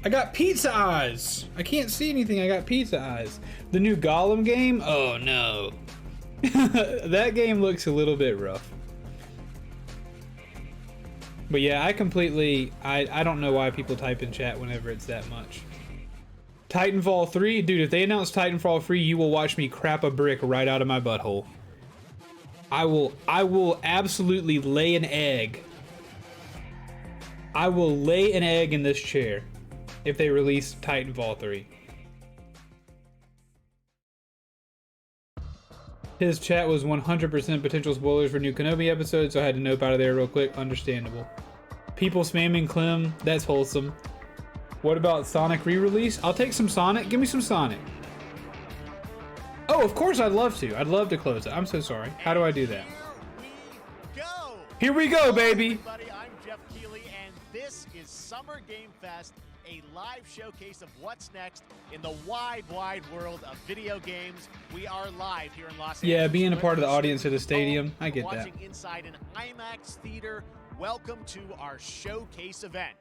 I got pizza eyes. I can't see anything. I got pizza eyes. The new Gollum game? Oh no. That game looks a little bit rough. But yeah, I don't know why people type in chat whenever it's that much. Titanfall 3? Dude, if they announce Titanfall 3, you will watch me crap a brick right out of my butthole. I will absolutely lay an egg. I will lay an egg in this chair if they release Titanfall 3. His chat was 100% potential spoilers for new Kenobi episodes, so I had to nope out of there real quick. Understandable. People spamming Clem, that's wholesome. What about Sonic re-release? I'll take some Sonic. Give me some Sonic. Oh, of course I'd love to. I'd love to close it. I'm so sorry. How do I do that? Here we go, baby. Hello, everybody. I'm Jeff Keighley, and this is Summer Game Fest, a live showcase of what's next in the wide, wide world of video games. We are live here in Los Angeles. Yeah, being a part of the audience at a stadium, I get that. Watching inside an IMAX theater, welcome to our showcase event.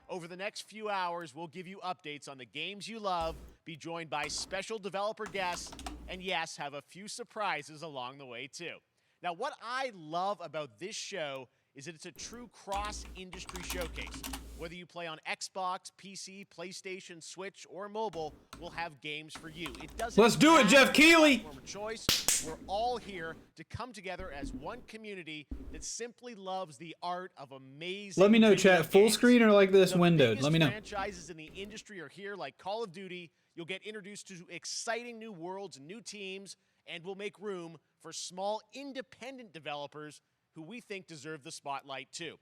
Over the next few hours, we'll give you updates on the games you love, be joined by special developer guests, and yes, have a few surprises along the way too. Now, what I love about this show is that it's a true cross-industry showcase. Whether you play on Xbox, PC, PlayStation, Switch, or mobile, we'll have games for you. It doesn't Let's do it, Jeff Keighley! Platform of choice. We're all here to come together as one community that simply loves the art of amazing. Let me know, video chat. Full games. screen or like this The windowed? Let me know. Franchises in the industry are here, like Call of Duty. You'll get introduced to exciting new worlds and new teams, and we'll make room for small independent developers who we think deserve the spotlight too.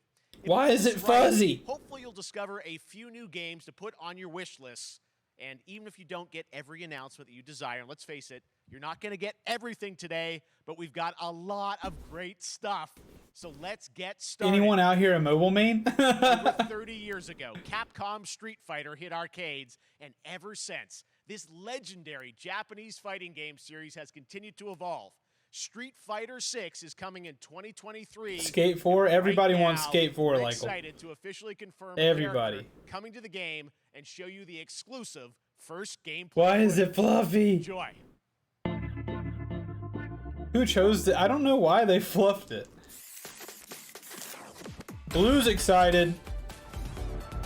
Why is it fuzzy? Hopefully you'll discover a few new games to put on your wish lists. And even if you don't get every announcement that you desire, and let's face it, you're not going to get everything today, but we've got a lot of great stuff. So let's get started. Anyone out here a mobile main? Over 30 years ago, Capcom's Street Fighter hit arcades, and ever since, this legendary Japanese fighting game series has continued to evolve. Street Fighter 6 is coming in 2023. Skate 4? Everybody right wants now, Skate 4 we're like excited to officially confirm everybody a character coming to the game and show you the exclusive first gameplay. Why is it fluffy? Enjoy. Who chose it? I don't know why they fluffed it. Blue's excited.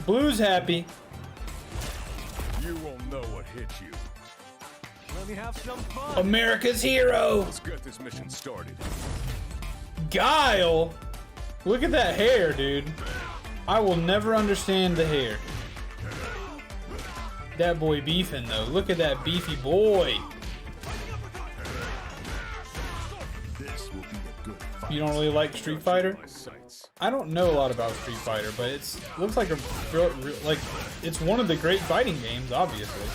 Blue's happy. You won't know what hit you. Let me have some fun. America's hero. Let's get this mission started. Guile. Look at that hair, dude. I will never understand the hair. That boy beefing though. Look at that beefy boy. This will be a good fight. You don't really like Street Fighter? I don't know a lot about Street Fighter, but it's looks like it's one of the great fighting games, obviously.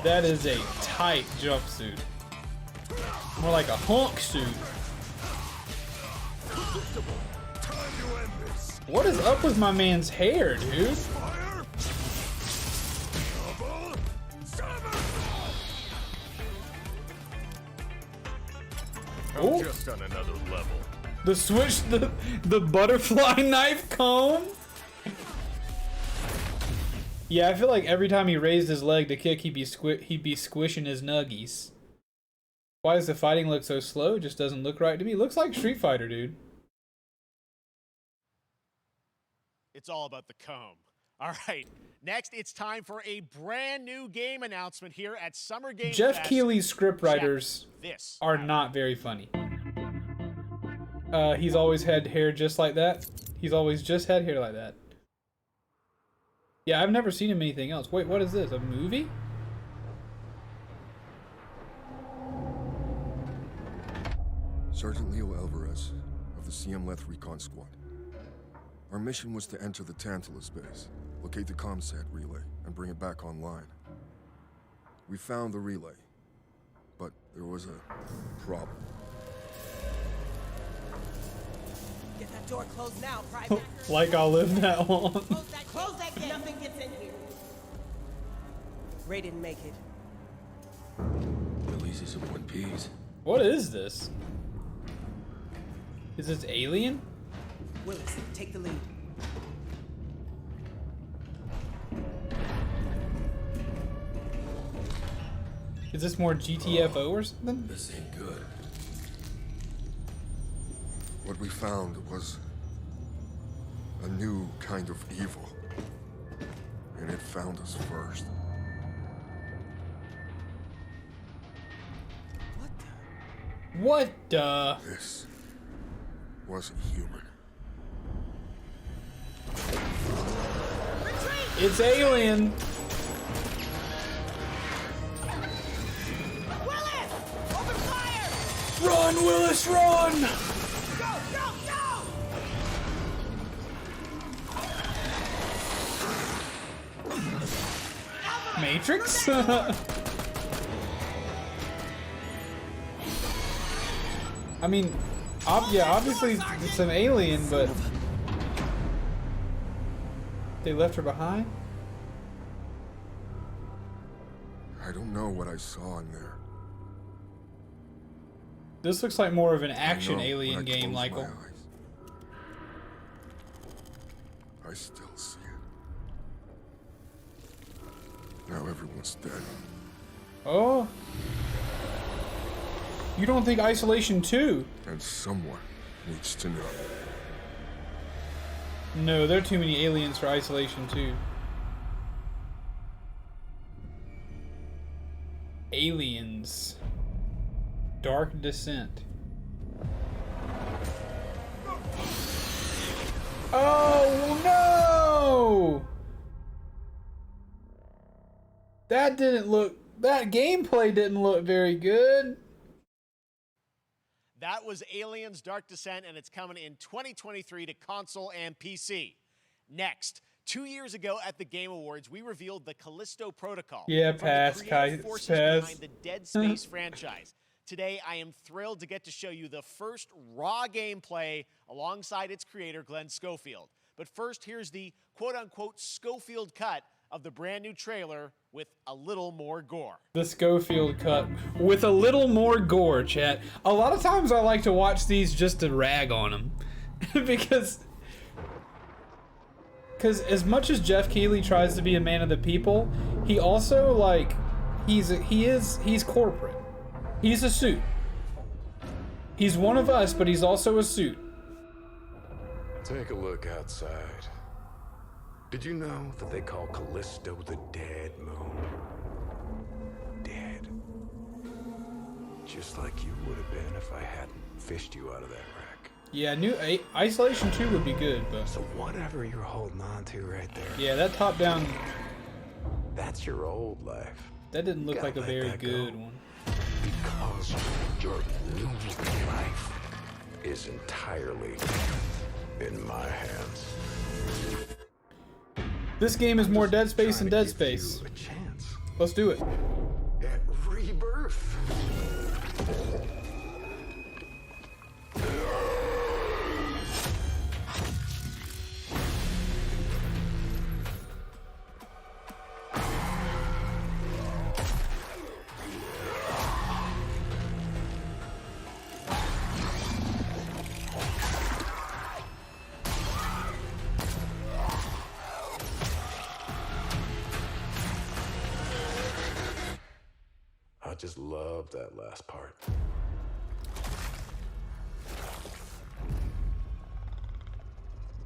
That is a tight jumpsuit. More like a honk suit. What is up with my man's hair, dude? I'm just on another level. The switch, the butterfly knife comb? Yeah, I feel like every time he raised his leg to kick, he'd be squishing his nuggies. Why does the fighting look so slow? It just doesn't look right to me. Looks like Street Fighter, dude. It's all about the comb. All right, next it's time for a brand new game announcement here at Summer Game Jeff Fest. Keighley's scriptwriters are not very funny. He's always had hair just like that. He's always just had hair like that. Yeah, I've never seen him anything else. Wait, what is this? A movie? Sergeant Leo Alvarez of the CM Leth Recon Squad. Our mission was to enter the Tantalus base, locate the ComSat relay, and bring it back online. We found the relay, but there was a problem. Get that door closed now, Private. Like I'll live that long. Close that gate. Nothing gets in here. Ray didn't make it. Releases of one piece. What is this? Is this Alien? Willis, take the lead. Is this more GTFO or something? This ain't good. What we found was a new kind of evil. And it found us first. What the? This wasn't human. It's Alien. Willis! Open fire! Run, Willis, run! Go, go, go! Matrix? I mean, yeah, obviously it's an alien, but they left her behind? I don't know what I saw in there. This looks like more of an I action know when alien I game, close my Michael. eyes, I still see it. Now everyone's dead. Oh. You don't think Isolation 2? And someone needs to know. No, there are too many aliens for Isolation 2. Aliens. Dark Descent. Oh no! That gameplay didn't look very good. That was Aliens Dark Descent, and it's coming in 2023 to console and PC. Next, 2 years ago at the Game Awards, we revealed the Callisto Protocol. Yeah, from pass, the creative Kai, forces pass. behind the Dead Space franchise. Today, I am thrilled to get to show you the first raw gameplay alongside its creator, Glenn Schofield. But first, here's the quote-unquote Schofield cut of the brand new trailer with a little more gore. The Schofield cut with a little more gore, chat. A lot of times I like to watch these just to rag on them. because as much as Jeff Keighley tries to be a man of the people, he also he's corporate. He's a suit. He's one of us, but he's also a suit. Take a look outside. Did you know that they call Callisto the Dead Moon? Dead. Just like you would have been if I hadn't fished you out of that wreck. Yeah, Isolation 2 would be good, but So whatever you're holding on to right there, yeah, that top-down, that's your old life. that didn't look Gotta like a let very that good go. one. Because your new life is entirely in my hands. This game is more Dead Space than Trying Dead to give Space. you a chance Let's do it. at rebirth. I just love that last part.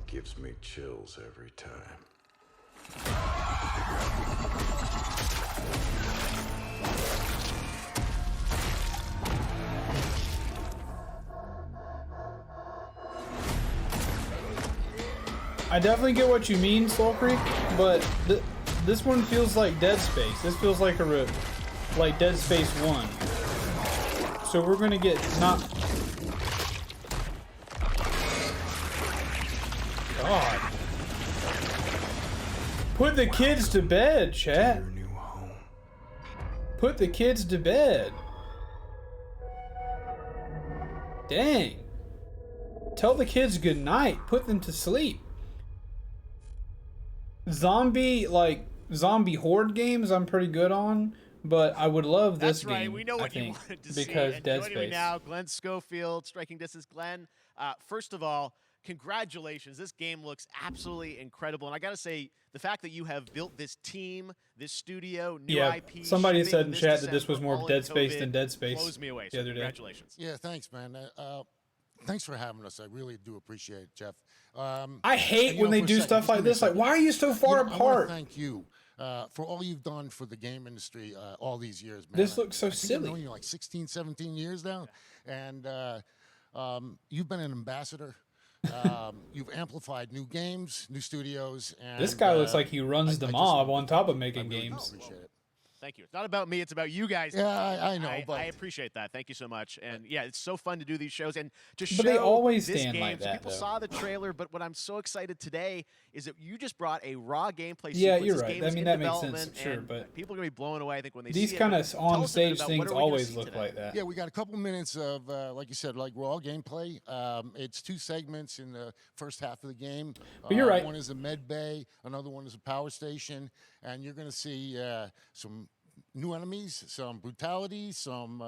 Gives me chills every time. I definitely get what you mean, Soul Creek, but this one feels like Dead Space. This feels like like Dead Space 1. So we're gonna get not. God. Put the kids to bed, chat. Your new home. Put the kids to bed. Dang. Tell the kids good night. Put them to sleep. Zombie horde games I'm pretty good on, But I would love this That's right. game. We know I what you think, wanted to see. because And Dead joining me Space. now, Glenn Schofield, Striking Distance. Glenn, first of all, congratulations. This game looks absolutely incredible. And I got to say, the fact that you have built this team, this studio, new Yeah, IP, somebody shipping said in this chat that this December, was more all in Dead Space COVID, than Dead Space blows me away. the So other day. congratulations. Yeah, thanks, man. Thanks for having us. I really do appreciate it, Jeff. I hate and, you when know, they for a do second, stuff just like give me a this. Like, second. why are you so far I want apart? to thank you for all you've done for the game industry all these years, man. This looks so I think I've silly. known you like 16, 17 years now, and you've been an ambassador. You've amplified new games, new studios, and This guy looks like he runs I the just mob wanted on to- top of I making really do games. appreciate it. Thank you. It's not about me. It's about you guys. Yeah, I know, but I appreciate that. Thank you so much. And yeah, it's so fun to do these shows and to show But they always this stand game. like So that, people though. saw the trailer, but what I'm so excited today is that you just brought a raw gameplay Yeah, sequence. you're This right. game I is mean, in that makes sense, development, sure, and but people are gonna be blown away, I think, when they These see it. kind But of tell us a bit on-stage about things what are we gonna always see look today? like that. Yeah, we got a couple minutes of, like you said, like raw gameplay. It's 2 segments in the first half of the game. But you're right. One is a med bay, another one is a power station, and you're going to see some new enemies, some brutality, some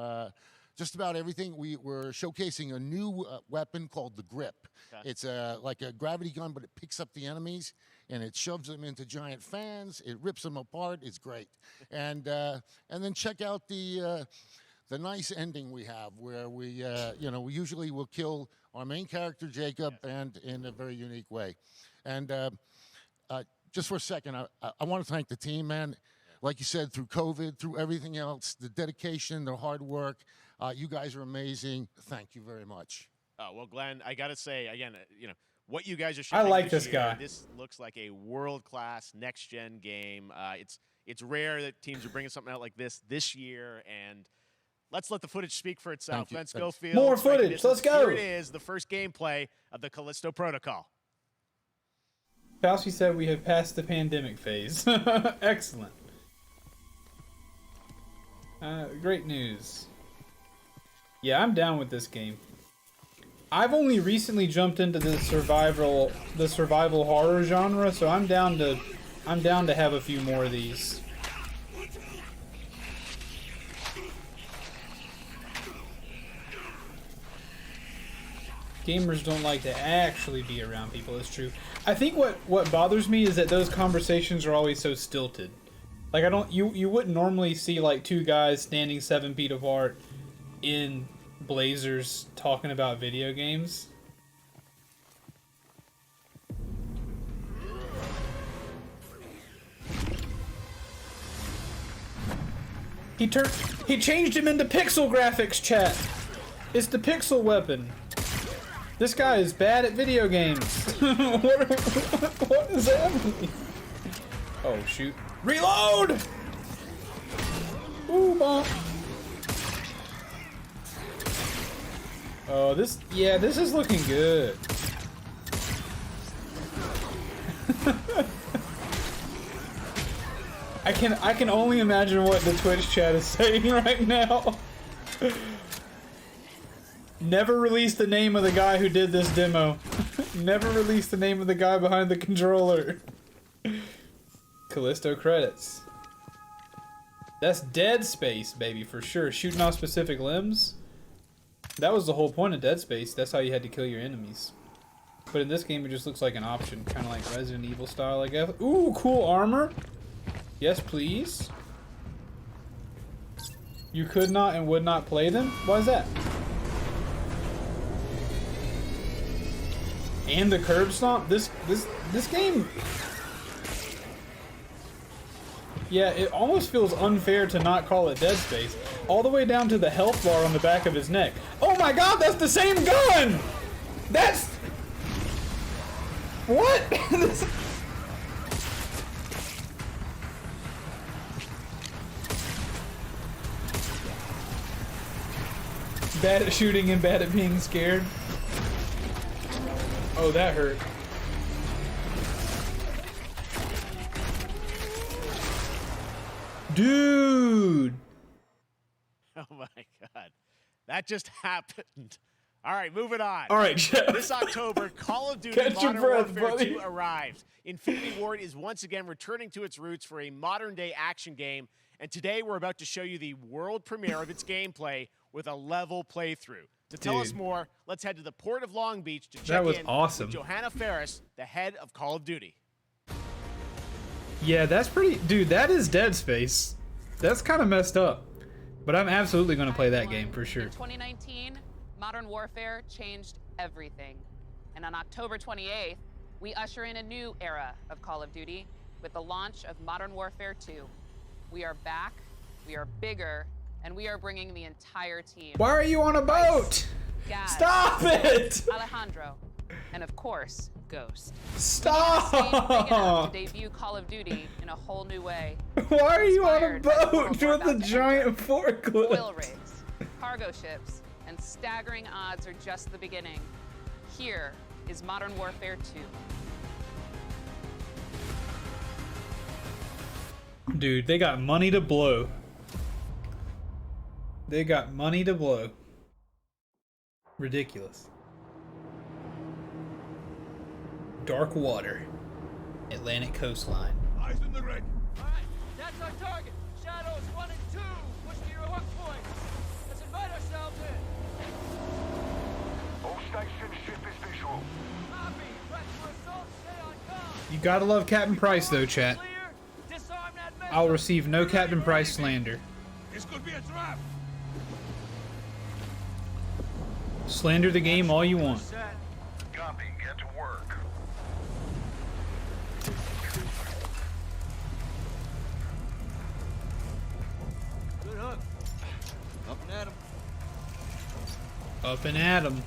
just about everything. We're showcasing a new weapon called the Grip. Okay. It's like a gravity gun, but it picks up the enemies and it shoves them into giant fans. It rips them apart. It's great. And then check out the nice ending we have, where we we usually will kill our main character Jacob, and in a very unique way. And just for a second, I want to thank the team, man. Like you said, through COVID, through everything else, the dedication, the hard work, you guys are amazing. Thank you very much. Oh, well, Glenn, I got to say, again, what you guys are showing like this year, guy. This looks like a world-class, next-gen game. It's rare that teams are bringing something out like this year, and let's let the footage speak for itself. Thank you. Glenn Thanks. Schofield. More Striking footage. Distance. Let's go. Here it is, the first gameplay of the Callisto Protocol. Fauci said we have passed the pandemic phase. Excellent. Great news. Yeah, I'm down with this game. I've only recently jumped into the survival horror genre, so I'm down to have a few more of these. Gamers don't like to actually be around people, it's true. I think what bothers me is that those conversations are always so stilted. Like, you wouldn't normally see like 2 guys standing 7 feet apart in blazers talking about video games. He changed him into pixel graphics, chat. It's the pixel weapon. This guy is bad at video games. What is happening? Oh shoot. Reload! Ooh, bomb. Oh, this is looking good. I can only imagine what the Twitch chat is saying right now. Never release the name of the guy who did this demo. Never release the name of the guy behind the controller. Callisto credits. That's Dead Space, baby, for sure. Shooting off specific limbs. That was the whole point of Dead Space. That's how you had to kill your enemies. But in this game, it just looks like an option. Kind of like Resident Evil style, I guess. Ooh, cool armor. Yes, please. You could not and would not play them? Why is that? And the curb stomp? This game... Yeah, it almost feels unfair to not call it Dead Space. All the way down to the health bar on the back of his neck. Oh my god, that's the same gun! That's... What? Bad at shooting and bad at being scared. Oh, that hurt. Dude! Oh my God. That just happened. All right, moving on. All right, Jeff. This October, Call of Duty Catch your Modern breath, Warfare buddy. 2 arrives. Infinity Ward is once again returning to its roots for a modern-day action game, And today we're about to show you the world premiere of its gameplay with a level playthrough. To tell us Dude. more, let's head to the Port of Long Beach to check That was in awesome. with Johanna Ferris, the head of Call of Duty. Yeah, that's pretty... Dude, that is Dead Space. That's kind of messed up. But I'm absolutely going to play that game for sure. In 2019, Modern Warfare changed everything. And on October 28th, we usher in a new era of Call of Duty with the launch of Modern Warfare 2. We are back, we are bigger, and we are bringing the entire team. Why are you on a boat? Gaz, Stop it! Alejandro, and of course, Ghost. Stop! Big enough to debut Call of Duty in a whole new way. Why are you on a Inspired by the boat world with we're a about to giant enter. forklift? Oil rigs, cargo ships, and staggering odds are just the beginning. Here is Modern Warfare 2. Dude, they got money to blow. They got money to blow. Ridiculous. Dark water. Atlantic coastline. Eyes in the ring. All right, that's our target. Shadows 1 and 2. Push to your hook point. Let's invite ourselves in. All station ship is visual. Copy. Press for assault. Stay on comm. You gotta love Captain Price though, chat. Clear. Disarm that missile. I'll receive no Captain Price slander. This could be a trap. Slander the game all you want. Set. Copy. Get to work. Good hook. Up and at him. Up and at 'em.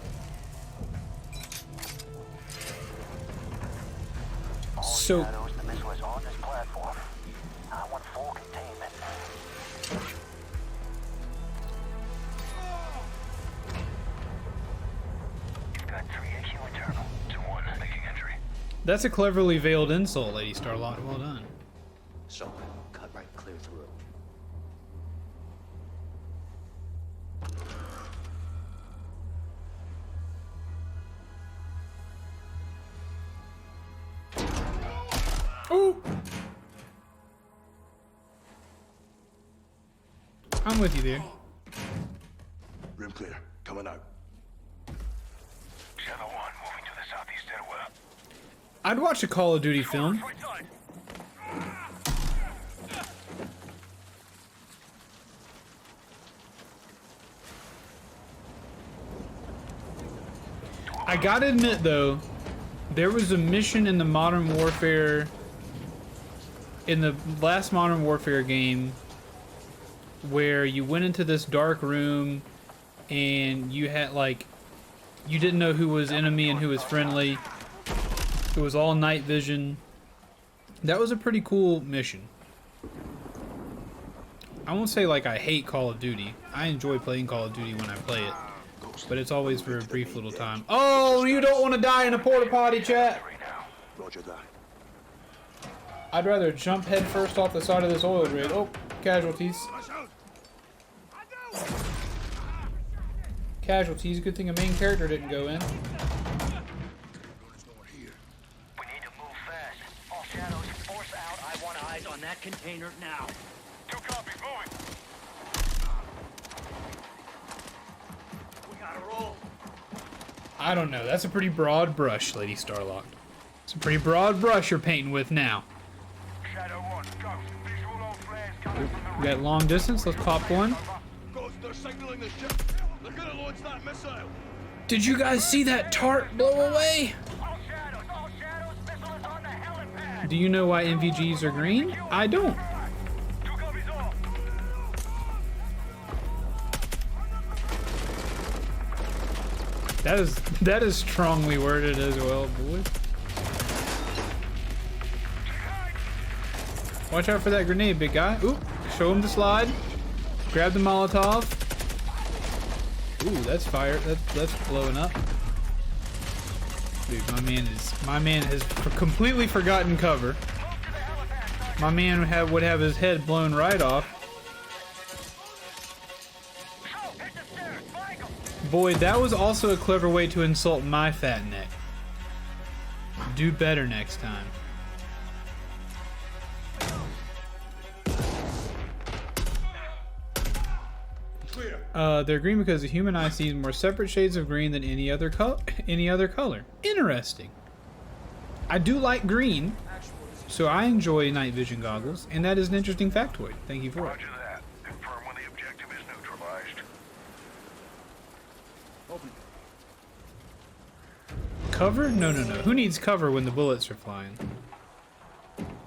So, The missile is on this platform. I want full containment. You've got 3 AQ internal. 2-1, making entry. that's a cleverly veiled insult, Lady Starlock. Well done. So, cut right clear through. Ooh! I'm with you, dude. Rim clear. Coming out. Shadow 1, moving to the southeast stairwell. I'd watch a Call of Duty film. I gotta admit though, there was a mission in the Modern Warfare, in the last Modern Warfare game, where you went into this dark room and you had like, you didn't know who was enemy and who was friendly. It was all night vision. That was a pretty cool mission. I won't say like I hate Call of Duty. I enjoy playing Call of Duty when I play it. But it's always for a brief little time. Oh, you don't want to die in a porta potty, chat. Roger that. I'd rather jump head first off the side of this oil rig. Oh, casualties. Casualties. Good thing a main character didn't go in. We need to move fast. All shadows, force out. I want eyes on that container now. 2 copies, moving. We gotta roll. I don't know. That's a pretty broad brush, Lady Starlock. It's a pretty broad brush you're painting with now. Shadow 1, Ghost. Visual on flares coming from the We got long distance. Let's pop one. Ghost, they're signaling the ship. They're gonna launch that missile. Did you guys see that tart blow away? All shadows, missile is on the helipad. Do you know why MVGs are green? I don't. 2 copies all. That is strongly worded as well, boys. Watch out for that grenade, big guy. Ooh, show him the slide. Grab the Molotov. Ooh, that's fire. That's blowing up. Dude, my man has completely forgotten cover. My man would have his head blown right off. Boy, that was also a clever way to insult my fat neck. Do better next time. They're green because the human eye sees more separate shades of green than any other color. Interesting. I do like green, so I enjoy night vision goggles, and that is an interesting factoid. Thank you for it. Roger that. Confirm when the objective is neutralized. Open it. Cover? No. Who needs cover when the bullets are flying?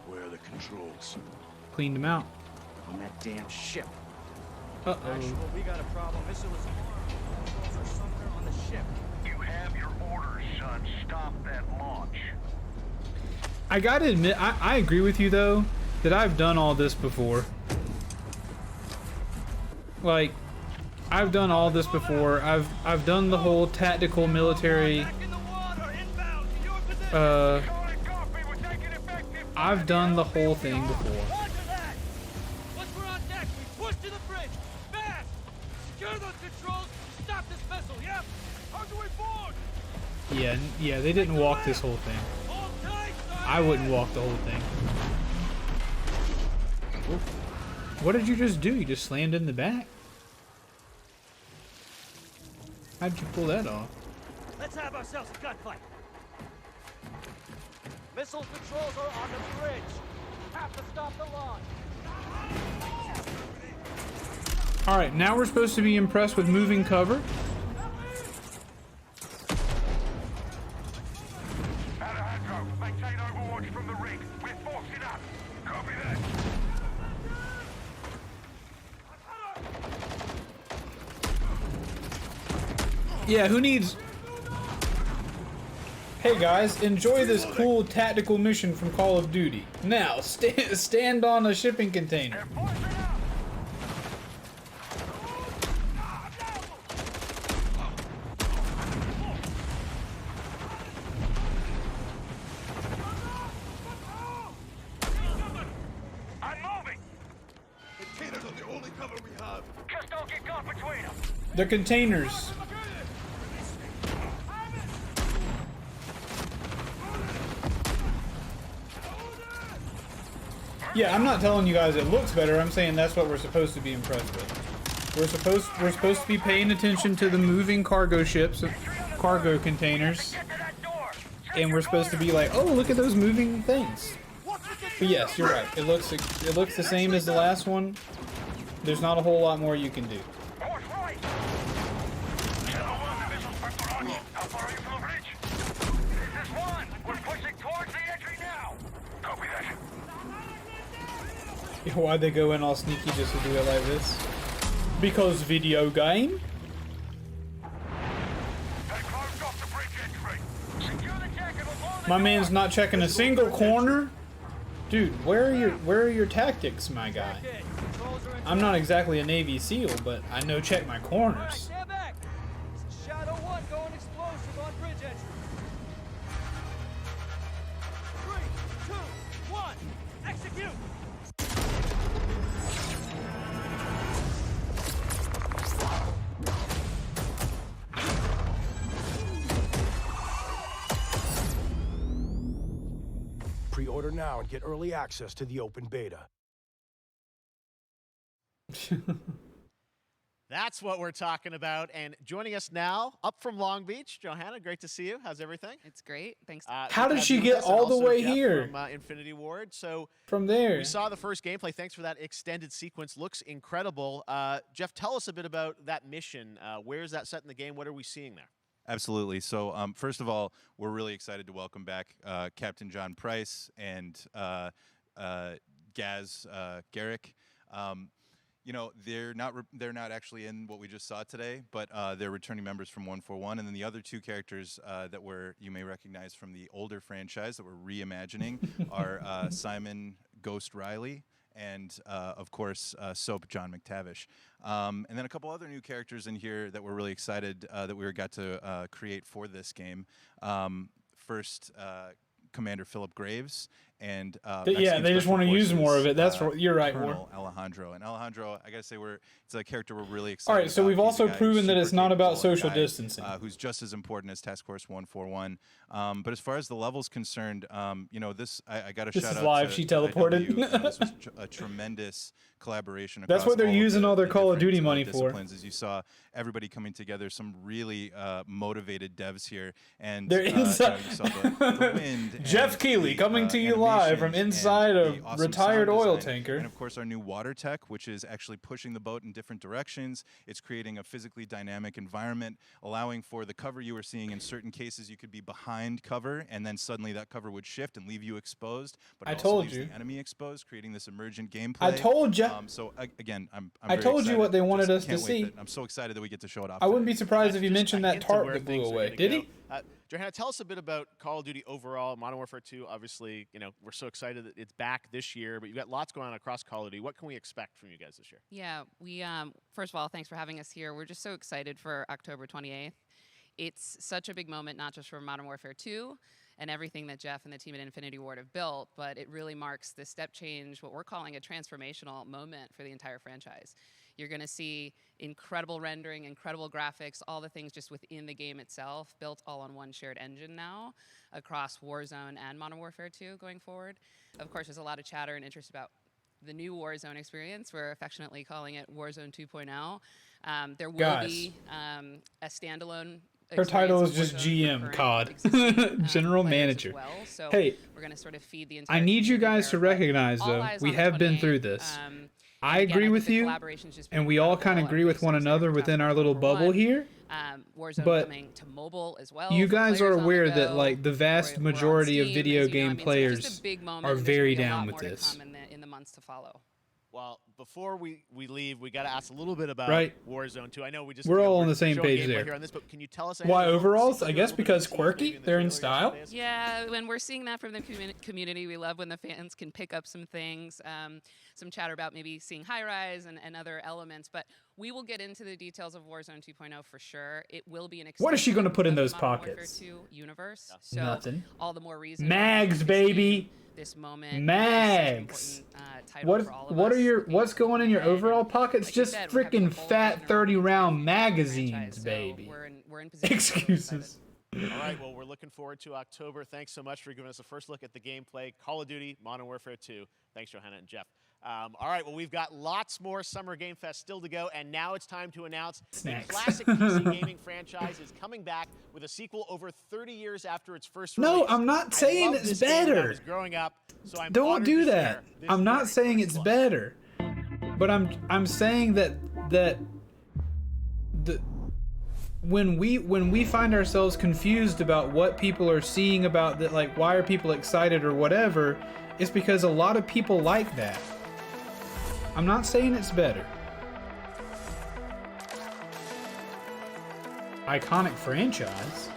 Where are the controls? Cleaned them out. On that damn ship. Uh-oh. Actual, we got a problem. Missile is armed. Controls are somewhere on the ship. You have your orders, son. Stop that launch. I gotta admit, I agree with you, though, that I've done all this before. Like, I've done all this before. I've done the whole tactical military... I've done the whole thing before. Roger that! Once we're on deck, we push to the bridge! Fast! Secure those controls! Stop this vessel, yep! How do we board? Yeah, they didn't walk this whole thing. Hold tight, son! I wouldn't walk the whole thing. What did you just do? You just slammed in the back? How'd you pull that off? Let's have ourselves a gunfight! Missile controls are on the bridge! Have to stop the launch! Alright, now we're supposed to be impressed with moving cover. Alejandro, maintain overwatch from the rig. We're forcing up. Copy that. Yeah, who needs... Hey guys, enjoy this cool tactical mission from Call of Duty. Now, stand on a shipping container. I'm moving. Containers are the only cover we have. Just don't get caught between them. They're containers. Yeah, I'm not telling you guys it looks better. I'm saying that's what we're supposed to be impressed with. We're supposed to be paying attention to the moving cargo ships, cargo containers, and we're supposed to be like, oh, look at those moving things. But yes, you're right. It looks the same as the last one. There's not a whole lot more you can do. Course right. Shadow 1, the missile's pressure on you. How far are you from the bridge? This is 1. We're pushing towards the entry now. Copy that. Why'd they go in all sneaky just to do it like this? Because video game? They closed off the bridge entry. Secure the deck and we'll blow the My door. man's not checking a single corner. Dude, where are your tactics, my guy? Okay, controls are in I'm not exactly a Navy SEAL, but I know check my Alright, corners. stand back! Shadow 1 going explosive on bridge entry. 3, 2, 1, execute! Pre-order now and get early access to the open beta. That's what we're talking about. And joining us now, up from Long Beach, Johanna, great to see you. How's everything? It's great. Thanks. How good to did have she you with get us, and all the also way Jeff here? From Infinity Ward. So From there. we saw the first gameplay. Thanks for that extended sequence. Looks incredible. Jeff, tell us a bit about that mission. Where is that set in the game? What are we seeing there? Absolutely. So, first of all, we're really excited to welcome back Captain John Price and Gaz Garrick. You know, they're not actually in what we just saw today, but they're returning members from 141, and then the other two characters that you may recognize from the older franchise that we're reimagining are Simon Ghost Riley and of course Soap John McTavish, and then a couple other new characters in here that we're really excited that we got to create for this game. First, Commander Philip Graves and Yeah, Mexican they just Special want to use more of Forces, it. That's you're right, War. Colonel Alejandro. And Alejandro, I gotta say, it's a character we're really excited All right, so about. we've He's a also guy who's proven that super it's not about capable, a social guy, distancing. who's just as important as Task Force 141. But as far as the level's concerned, you know, I got to shout out. This is live. To, she to teleported. IW. This was a tremendous collaboration. That's what they're using all their Call of Duty money for. Disciplines, as you saw, everybody coming together. Some really motivated devs here, and they're inside. You know, you saw the wind. Jeff Keighley coming to you live from inside a awesome retired oil design. tanker. And of course, our new water tech, which is actually pushing the boat in different directions. It's creating a physically dynamic environment, allowing for the cover you were seeing. In certain cases, you could be behind cover, and then suddenly that cover would shift and leave you exposed. But it also leaves the enemy exposed, creating this emergent gameplay. I told you. So again, I'm I very told excited. you what they wanted Just us to can't wait see. I'm so excited that we get to show it off. I wouldn't be today. surprised if you mentioned that tarp where that blew things are away. gonna Did go. he? Johanna, tell us a bit about Call of Duty overall, Modern Warfare 2. Obviously, you know, we're so excited that it's back this year, but you've got lots going on across Call of Duty. What can we expect from you guys this year? Yeah, we first of all, thanks for having us here. We're just so excited for October 28th. It's such a big moment, not just for Modern Warfare 2 and everything that Jeff and the team at Infinity Ward have built, but it really marks the step change, what we're calling a transformational moment for the entire franchise. You're going to see incredible rendering, incredible graphics, all the things just within the game itself, built all on one shared engine now across Warzone and Modern Warfare 2 going forward. Of course, there's a lot of chatter and interest about the new Warzone experience. We're affectionately calling it Warzone 2.0. There will be a standalone. Her title is just GM, COD, General Manager. Well. So hey, we're going to sort of feed the entire I need you guys there, to recognize, though, we have been through this. I agree with you, and we all kind of agree with one another within our little bubble here. But coming to mobile as well, you guys are aware that like the vast majority of video game players are very down with this. In the months to follow. Well, before we leave, we got to ask a little bit about Warzone 2. I know we're all on the same page there. Here on this, but can you tell us why overalls? I guess because quirky, they're in style. Yeah, when we're seeing that from the community, we love when the fans can pick up some things, some chatter about maybe seeing high rise and other elements. But we will get into the details of Warzone 2.0 for sure. It will be an what is she going to put in those pockets? Universe. So nothing. All the more reason. Mags, baby. This moment. Mags. What's going in your overall pockets? Like just freaking fat 30-round magazines, baby. We're in position. Excuses. All right, well, we're looking forward to October. Thanks so much for giving us a first look at the gameplay. Call of Duty, Modern Warfare 2. Thanks, Johanna and Jeff. All right, well, we've got lots more Summer Game Fest still to go, and now it's time to announce the classic PC gaming franchise is coming back with a sequel over 30 years after its first release. No, I'm not saying it's better. I was growing up, so I'm Don't do that. I'm not saying it's better, but I'm saying that when we find ourselves confused about what people are seeing about that, like why are people excited or whatever, it's because a lot of people like that. I'm not saying it's better. Iconic franchise.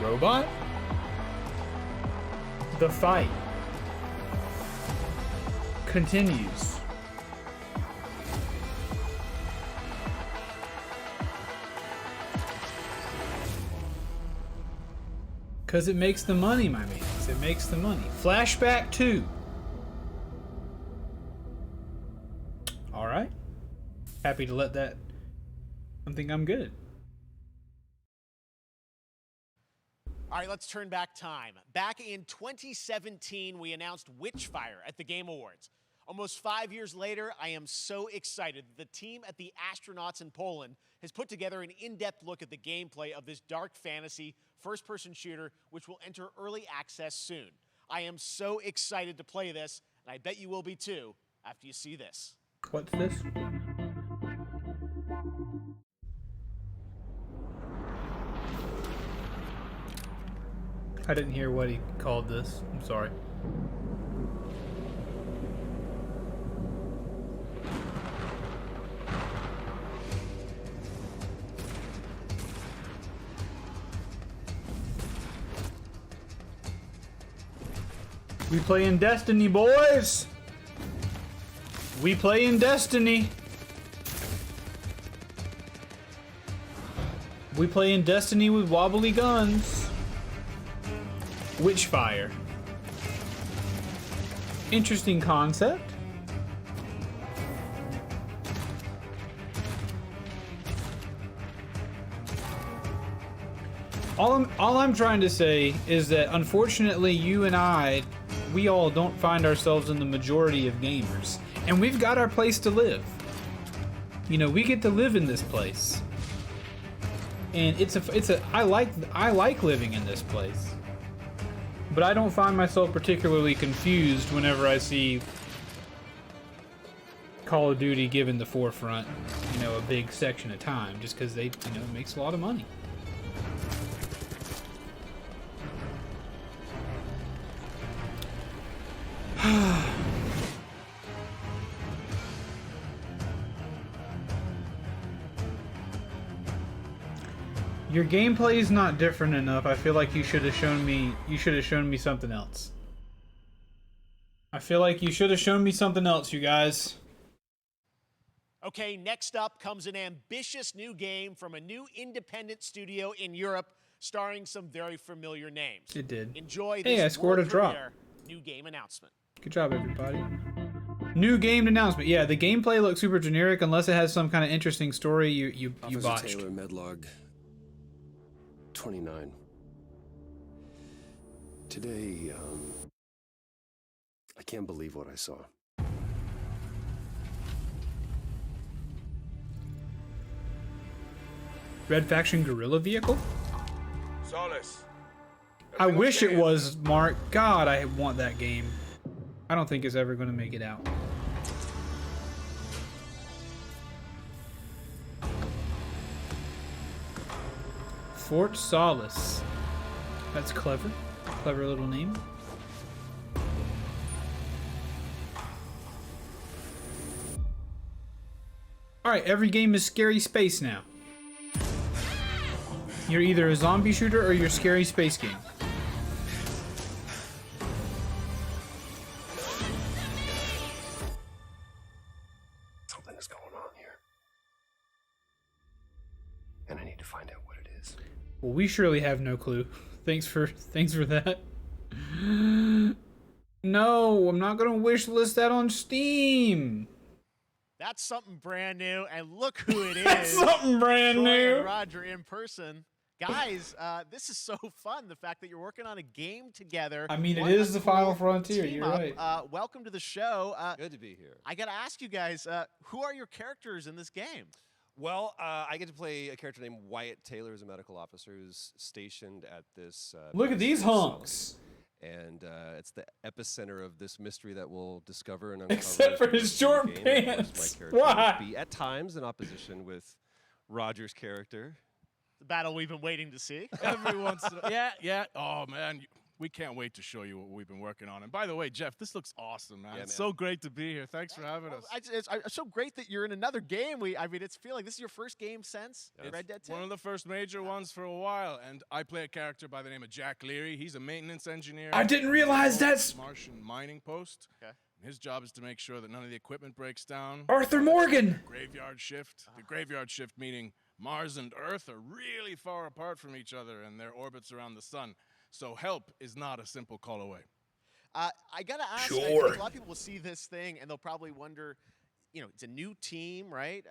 Robot? The fight continues. Because it makes the money, my man. It makes the money. Flashback 2. Alright. Happy to let that... I think I'm good. All right, let's turn back time. Back in 2017, we announced Witchfire at the Game Awards. Almost 5 years later, I am so excited that the team at the Astronauts in Poland has put together an in-depth look at the gameplay of this dark fantasy first-person shooter, which will enter early access soon. I am so excited to play this, and I bet you will be too after you see this. What's this? I didn't hear what he called this. I'm sorry. We play in Destiny, boys! We play in Destiny! We play in Destiny with wobbly guns. Witchfire. Interesting concept. All I'm trying to say is that unfortunately you and I, we all don't find ourselves in the majority of gamers. And we've got our place to live. You know, we get to live in this place. And I like living in this place. But I don't find myself particularly confused whenever I see Call of Duty given the forefront, you know, a big section of time, just because they, you know, it makes a lot of money. Your gameplay is not different enough. I feel like you should have shown me something else. I feel like you should have shown me something else, you guys. Okay, next up comes an ambitious new game from a new independent studio in Europe, starring some very familiar names. It did. Enjoy this Hey, I scored a drop. new game announcement. Good job, everybody. New game announcement. Yeah, the gameplay looks super generic unless it has some kind of interesting story. You botched. Taylor, Medlog 29. Today, I can't believe what I saw. Red Faction guerrilla vehicle? Solace. I wish it was, Mark. God, I want that game. I don't think it's ever going to make it out. Fort Solace. That's clever. Clever little name. Alright, every game is scary space now. You're either a zombie shooter or you're a scary space game. Something is going on here. And I need to find out what it is. Well, we surely have no clue. Thanks for that. No, I'm not gonna wish list that on Steam. That's something brand new, and look who it is. That's something brand Troy new. And Roger in person. Guys, this is so fun, the fact that you're working on a game together. I mean, it is the final frontier, you're right. Welcome to the show. Good to be here. I got to ask you guys, who are your characters in this game? Well, I get to play a character named Wyatt Taylor, who's a medical officer who's stationed at this... Look at these hunks! And it's the epicenter of this mystery that we'll discover and uncover. Except for his short pants. Why? Be at times in opposition with Roger's character. The battle we've been waiting to see. Every once in a yeah. Oh, man. We can't wait to show you what we've been working on. And by the way, Jeff, this looks awesome, man. Yeah, It's so great to be here. Thanks for having us. It's so great that you're in another game. I mean, it's feeling this is your first game since Red Dead 2? One of the first major ones for a while. And I play a character by the name of Jack Leary. He's a maintenance engineer. I didn't realize that's... Martian mining post. Okay. His job is to make sure that none of the equipment breaks down. Arthur Morgan! Graveyard shift. The graveyard shift meaning Mars and Earth are really far apart from each other and their orbits around the sun. So help is not a simple call away. I gotta ask. Sure. I think a lot of people will see this thing and they'll probably wonder, you know, it's a new team, right?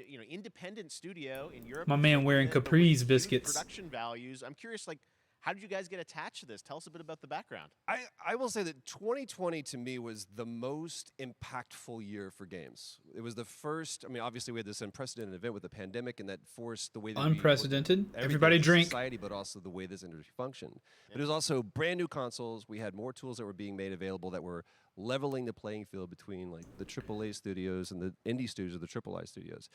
You know, independent studio in Europe. My man wearing Capri's biscuits. Production values. I'm curious, like, how did you guys get attached to this? Tell us a bit about the background. I will say that 2020 to me was the most impactful year for games. It was the first, I mean, obviously we had this unprecedented event with the pandemic and that forced the way that unprecedented. we Everybody drink. Society, but also the way this industry functioned. But it was also brand new consoles. We had more tools that were being made available that were leveling the playing field between like the AAA studios and the indie studios or the AAA studios.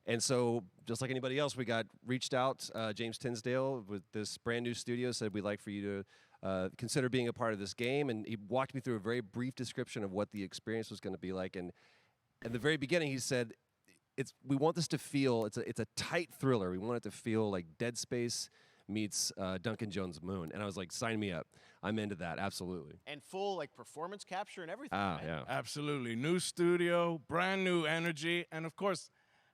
And so, just like anybody else, we got reached out. James Tinsdale with this brand new studio said we'd like for you to consider being a part of this game, and he walked me through a very brief description of what the experience was going to be like. And at the very beginning, he said, we want this to feel it's a tight thriller. We want it to feel like Dead Space meets Duncan Jones' Moon. And I was like, sign me up. I'm into that, absolutely. And full like performance capture and everything. Ah, right? yeah, absolutely. New studio, brand new energy, and of course,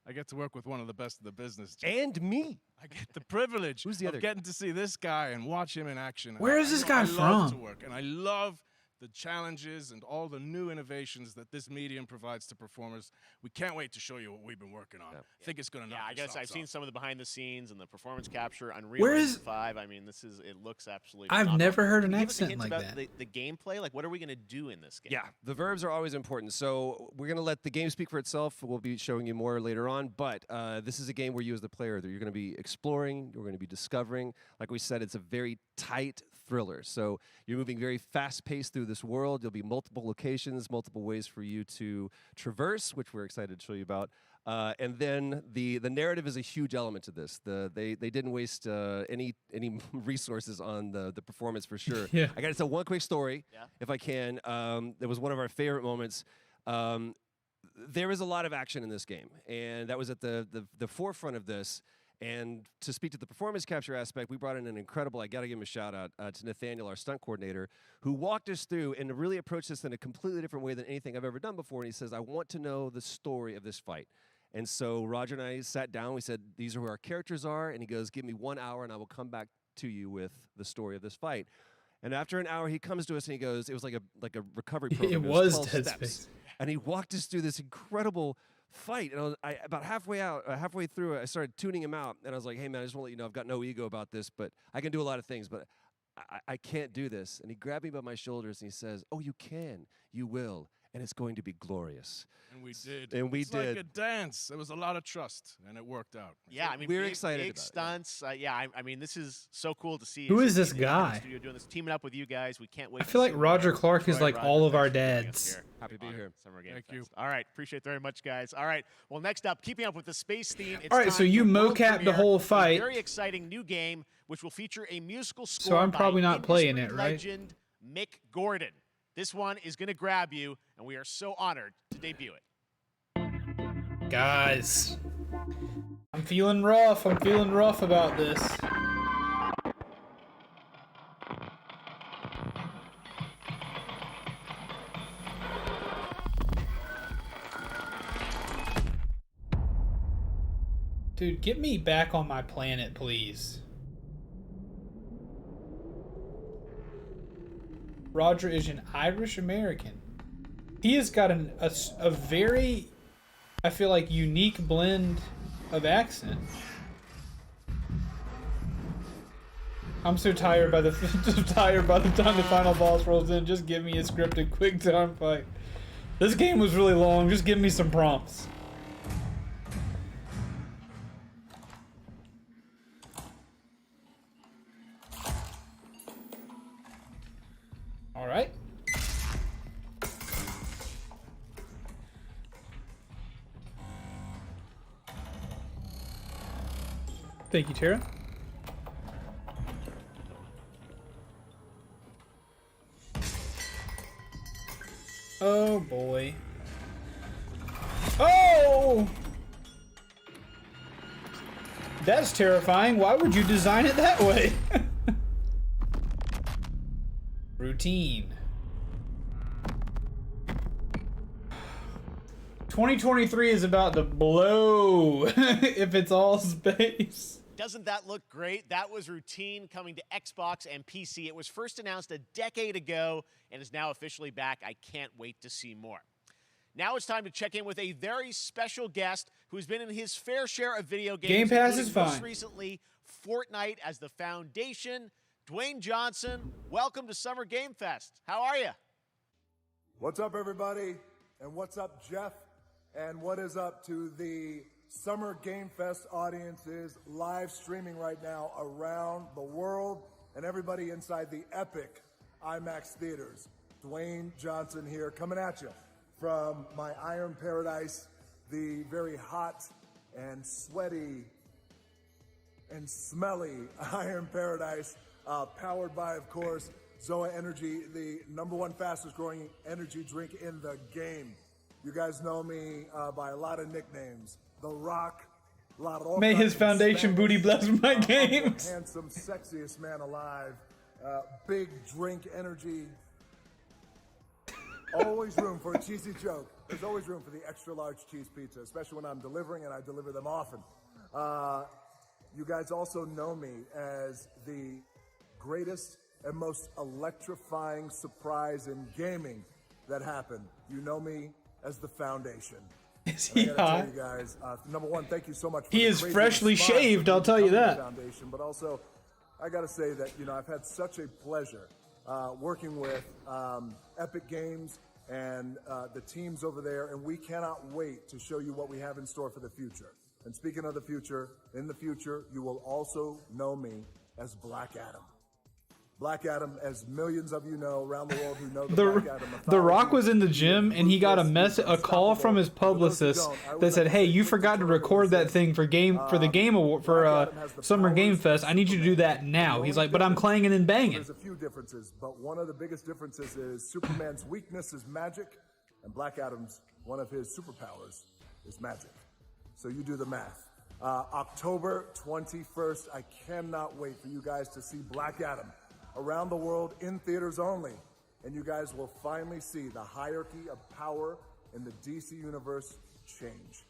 I get to work with one of the best of the business. And me. I get the privilege Who's the other of getting to see this guy and watch him in action. Where is this guy I love to from? work, and I love the challenges and all the new innovations that this medium provides to performers. We can't wait to show you what we've been working on. I think it's going to knock I your guess I've socks seen off. some of the behind the scenes and the performance capture. Unreal Where Engine is- 5. I mean, it looks absolutely. I've phenomenal. never heard an Can you give us a accent hint like about that. The gameplay. Like, what are we going to do in this game? Yeah, the verbs are always important. So we're going to let the game speak for itself. We'll be showing you more later on. But this is a game where you as the player, you're going to be exploring, you're going to be discovering. Like we said, it's a very tight thriller. So you're moving very fast-paced through this world. There'll be multiple locations, multiple ways for you to traverse, which we're excited to show you about. And then the narrative is a huge element to this. They didn't waste any resources on the performance for sure. Yeah. I got to tell one quick story, if I can. That was one of our favorite moments. There is a lot of action in this game, and that was at the forefront of this. And to speak to the performance capture aspect, we brought in an incredible, I got to give him a shout out to Nathaniel, our stunt coordinator, who walked us through and really approached this in a completely different way than anything I've ever done before. And he says, I want to know the story of this fight. And so Roger and I sat down. We said, these are who our characters are. And he goes, give me 1 hour and I will come back to you with the story of this fight. And after an hour, he comes to us and he goes, it was like a recovery program. It was 12 Dead steps. Space. And he walked us through this incredible fight. And about halfway through it, I started tuning him out. And I was like, hey, man, I just want to let you know I've got no ego about this, but I can do a lot of things, but I can't do this. And he grabbed me by my shoulders and he says, oh, you can. You will. And it's going to be glorious. And we did. And we it's did. like a dance. There was a lot of trust, and it worked out. Yeah, I mean, we're big, excited big about it, stunts. I mean, this is so cool to see. Who is this in the guy? studio doing this, teaming up with you guys. We can't wait. I feel like Roger Clark is like all of our dads. Happy to be here. Summer Game Thank Fest. you. All right, appreciate it very much, guys. All right, well, next up, keeping up with the space theme. It's All right, time so you for world mocapped the premiere, whole a fight. very exciting new game, which will feature a musical score. So I'm by probably not playing industry it, right? Legend Mick Gordon. This one is going to grab you, and we are so honored to debut it. Guys, I'm feeling rough. I'm feeling rough about this. Dude, get me back on my planet, please. Roger is an Irish American. He has got a very, I feel like, unique blend of accent. I'm so tired by the time the final boss rolls in. Just give me a scripted quick time fight. This game was really long. Just give me some prompts. All right. Thank you, Tara. Oh boy. Oh! That's terrifying. Why would you design it that way? Routine. 2023 is about to blow if it's all space. Doesn't that look great? That was Routine coming to Xbox and PC. It was first announced a decade ago and is now officially back. I can't wait to see more. Now it's time to check in with a very special guest who's been in his fair share of video games. Game Pass is including most fine. recently, Fortnite as the foundation. Dwayne Johnson, welcome to Summer Game Fest. How are you? What's up, everybody? And what's up, Jeff? And what is up to the Summer Game Fest audiences live streaming right now around the world and everybody inside the epic IMAX theaters. Dwayne Johnson here, coming at you from my Iron Paradise, the very hot and sweaty and smelly Iron Paradise, powered by, of course, Zoa Energy, the #1 fastest growing energy drink in the game. You guys know me by a lot of nicknames. The Rock, a lot of all May kinds his of foundation Spanish, booty bless my I'm the games. handsome, sexiest man alive. Big drink energy. Always room for a cheesy joke. There's always room for the extra large cheese pizza, especially when I'm delivering, and I deliver them often. You guys also know me as the greatest and most electrifying surprise in gaming that happened. You know me as the Foundation. Is And I he gotta hot? tell you guys, number one, thank you so much. For He the is crazy freshly response shaved, for I'll tell you becoming the that. Foundation, but also, I gotta say that I've had such a pleasure working with Epic Games and the teams over there, and we cannot wait to show you what we have in store for the future. And speaking of the future, in the future, you will also know me as Black Adam. Black Adam, as millions of you know around the world who know the Black Adam mythology. The Rock was in the gym and he got a call from his publicist that said, "Hey, you forgot to record that thing for the Game Award for Summer Game Fest. I need you to do that now." He's like, "But I'm clanging and banging." There's a few differences, but one of the biggest differences is Superman's weakness is magic, and Black Adam's one of his superpowers is magic. So you do the math. October 21st, I cannot wait for you guys to see Black Adam around the world in theaters only. And you guys will finally see the hierarchy of power in the DC universe change.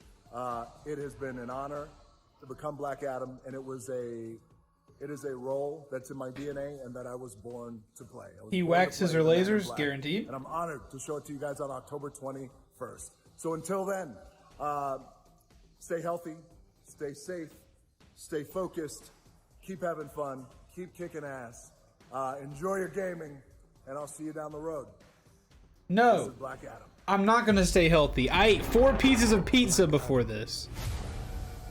It has been an honor to become Black Adam, and it is a role that's in my DNA and that I was born to play. He born to waxes play or the Man in lasers, Black, guaranteed. And I'm honored to show it to you guys on October 21st. So until then, stay healthy, stay safe, stay focused, keep having fun, keep kicking ass. Enjoy your gaming, and I'll see you down the road. This No, is Black Adam. I'm not gonna stay healthy. I ate 4 pieces of pizza before this.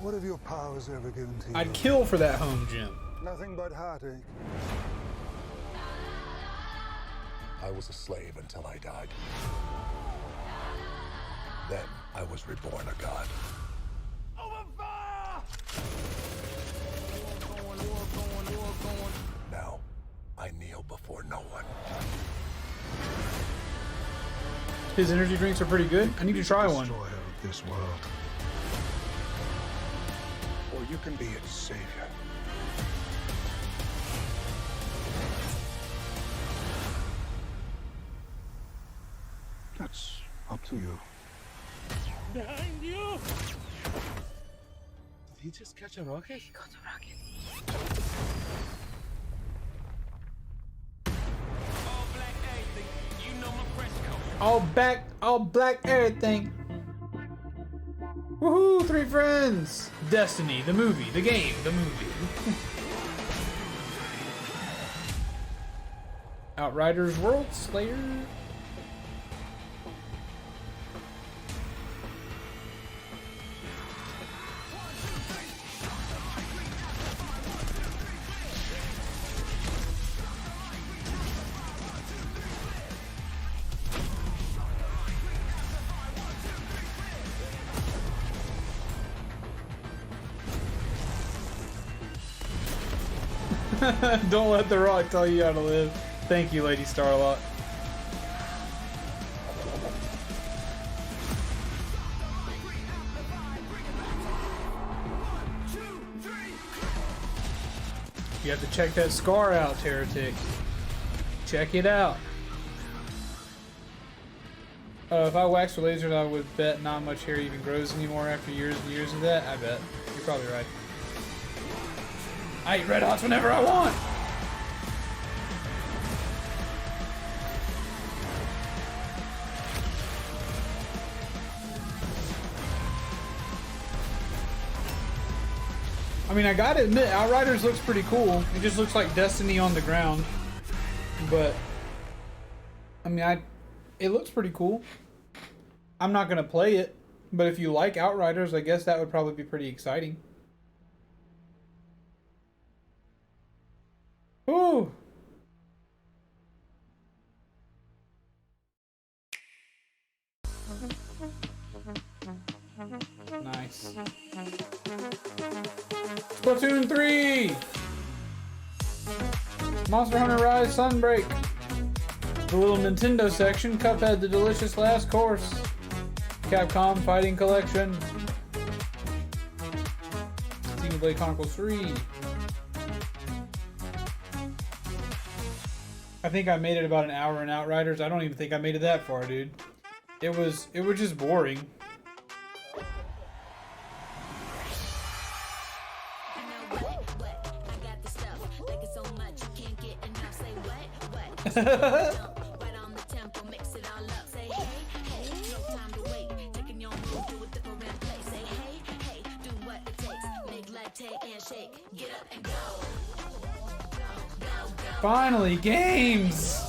What have your powers ever given to you? I'd kill for that home gym. Nothing but heartache. I was a slave until I died. Then I was reborn a god. Now, I kneel before no one. His energy drinks are pretty good. I need to try one. Destroyer of this world. Or you can be its savior. That's up to you. Behind you! Did he just catch a rocket? He caught a rocket. All black everything. Woohoo! 3 friends. Destiny, the movie, the game, the movie. Outriders World Slayer. Don't let the Rock tell you how to live. Thank you, Lady Starlock. You have to check that scar out, Heretic. Check it out. If I wax for lasers, I would bet not much hair even grows anymore after years and years of that. I bet. You're probably right. I eat Red Hots whenever I want. I mean, I gotta admit, Outriders looks pretty cool. It just looks like Destiny on the ground. But, I mean, it looks pretty cool. I'm not gonna play it, but if you like Outriders, I guess that would probably be pretty exciting. Ooh. Nice. Splatoon 3! Monster Hunter Rise Sunbreak. The little Nintendo section. Cuphead The Delicious Last Course. Capcom Fighting Collection. Xenoblade Chronicles 3. I think I made it about an hour in Outriders. I don't even think I made it that far, dude. It was just boring. Finally, games!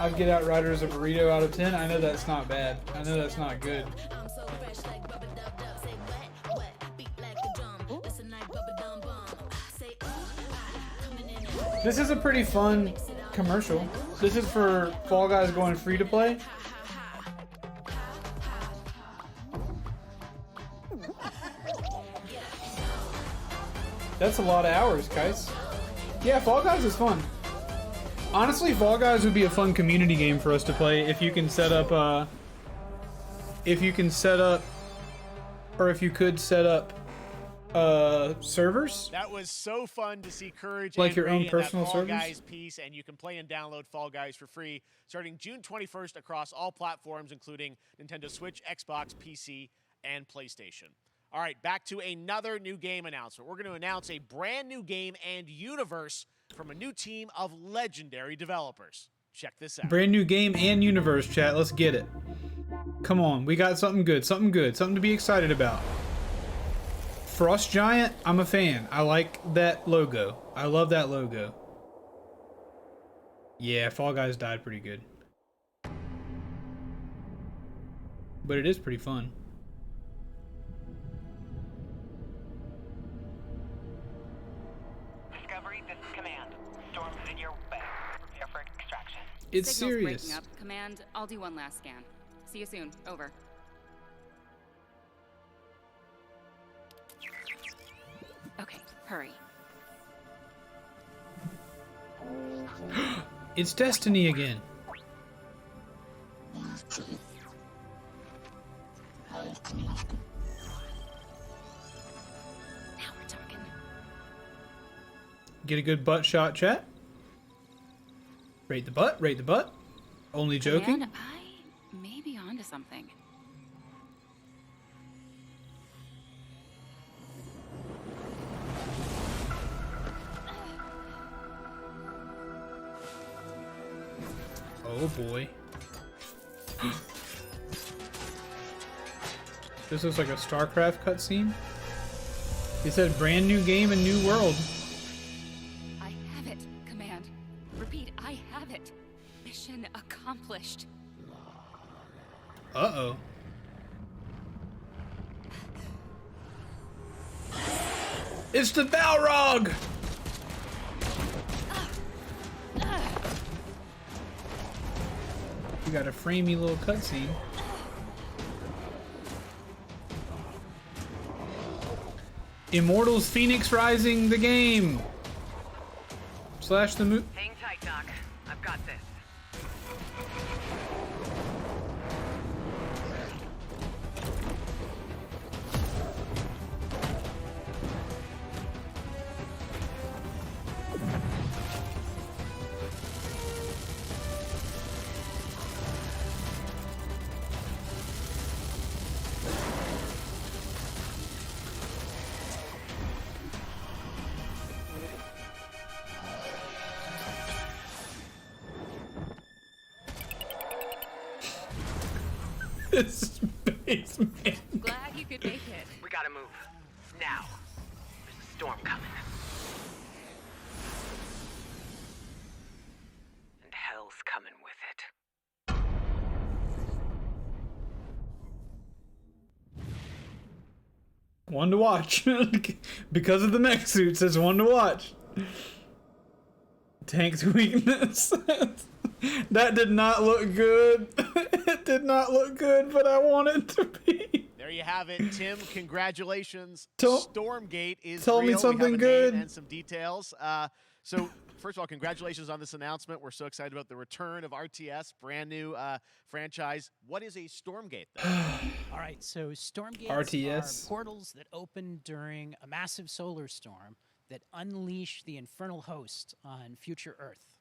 I'd get Outriders a burrito out of 10. I know that's not bad. I know that's not good. This is a pretty fun commercial. This is for Fall Guys going free to play. That's a lot of hours, guys. Yeah, Fall Guys is fun. Honestly, Fall Guys would be a fun community game for us to play if you can set up, or if you could set up, servers. That was so fun to see Courage Like and your own Ray in that personal Fall servers? Guys piece, and you can play and download Fall Guys for free starting June 21st across all platforms, including Nintendo Switch, Xbox, PC, and PlayStation. All right, back to another new game announcement. We're going to announce a brand new game and universe from a new team of legendary developers. Check this out. Brand new game and universe, chat. Let's get it. Come on, we got something good, something to be excited about. Frost Giant, I'm a fan. I like that logo. I love that logo. Yeah, Fall Guys died pretty good. But it is pretty fun. Discovery, this is Command. Storm's in your way. Prepare for extraction. It's Signal's serious. breaking up. Command, I'll do one last scan. See you soon. Over. Okay, hurry. It's Destiny again. Now we're talking. Get a good butt shot, chat. Rate the butt, rate the butt. Only joking. Man, I may be onto something. Oh boy. This looks like a StarCraft cutscene. He said brand new game and new world. I have it, Command. Repeat, I have it. Mission accomplished. Uh-oh. It's the Balrog! You got a framey little cutscene. Immortals Phoenix Rising, the game! Slash the mo- Hang tight, Doc. I've got this. Spaceman. Glad you could make it. We gotta move. Now. There's a storm coming. And hell's coming with it. One to watch. Because of the mech suits, it's one to watch. Tank's weakness. That did not look good. It did not look good, but I want it to be. There you have it, Tim. Congratulations. Tell- Stormgate is tell me real. something We have a name good. and some details. So first of all, congratulations on this announcement. We're so excited about the return of RTS, brand new franchise. What is a Stormgate, though? All right, so Stormgates RTS. are portals that open during a massive solar storm that unleash the infernal host on future Earth.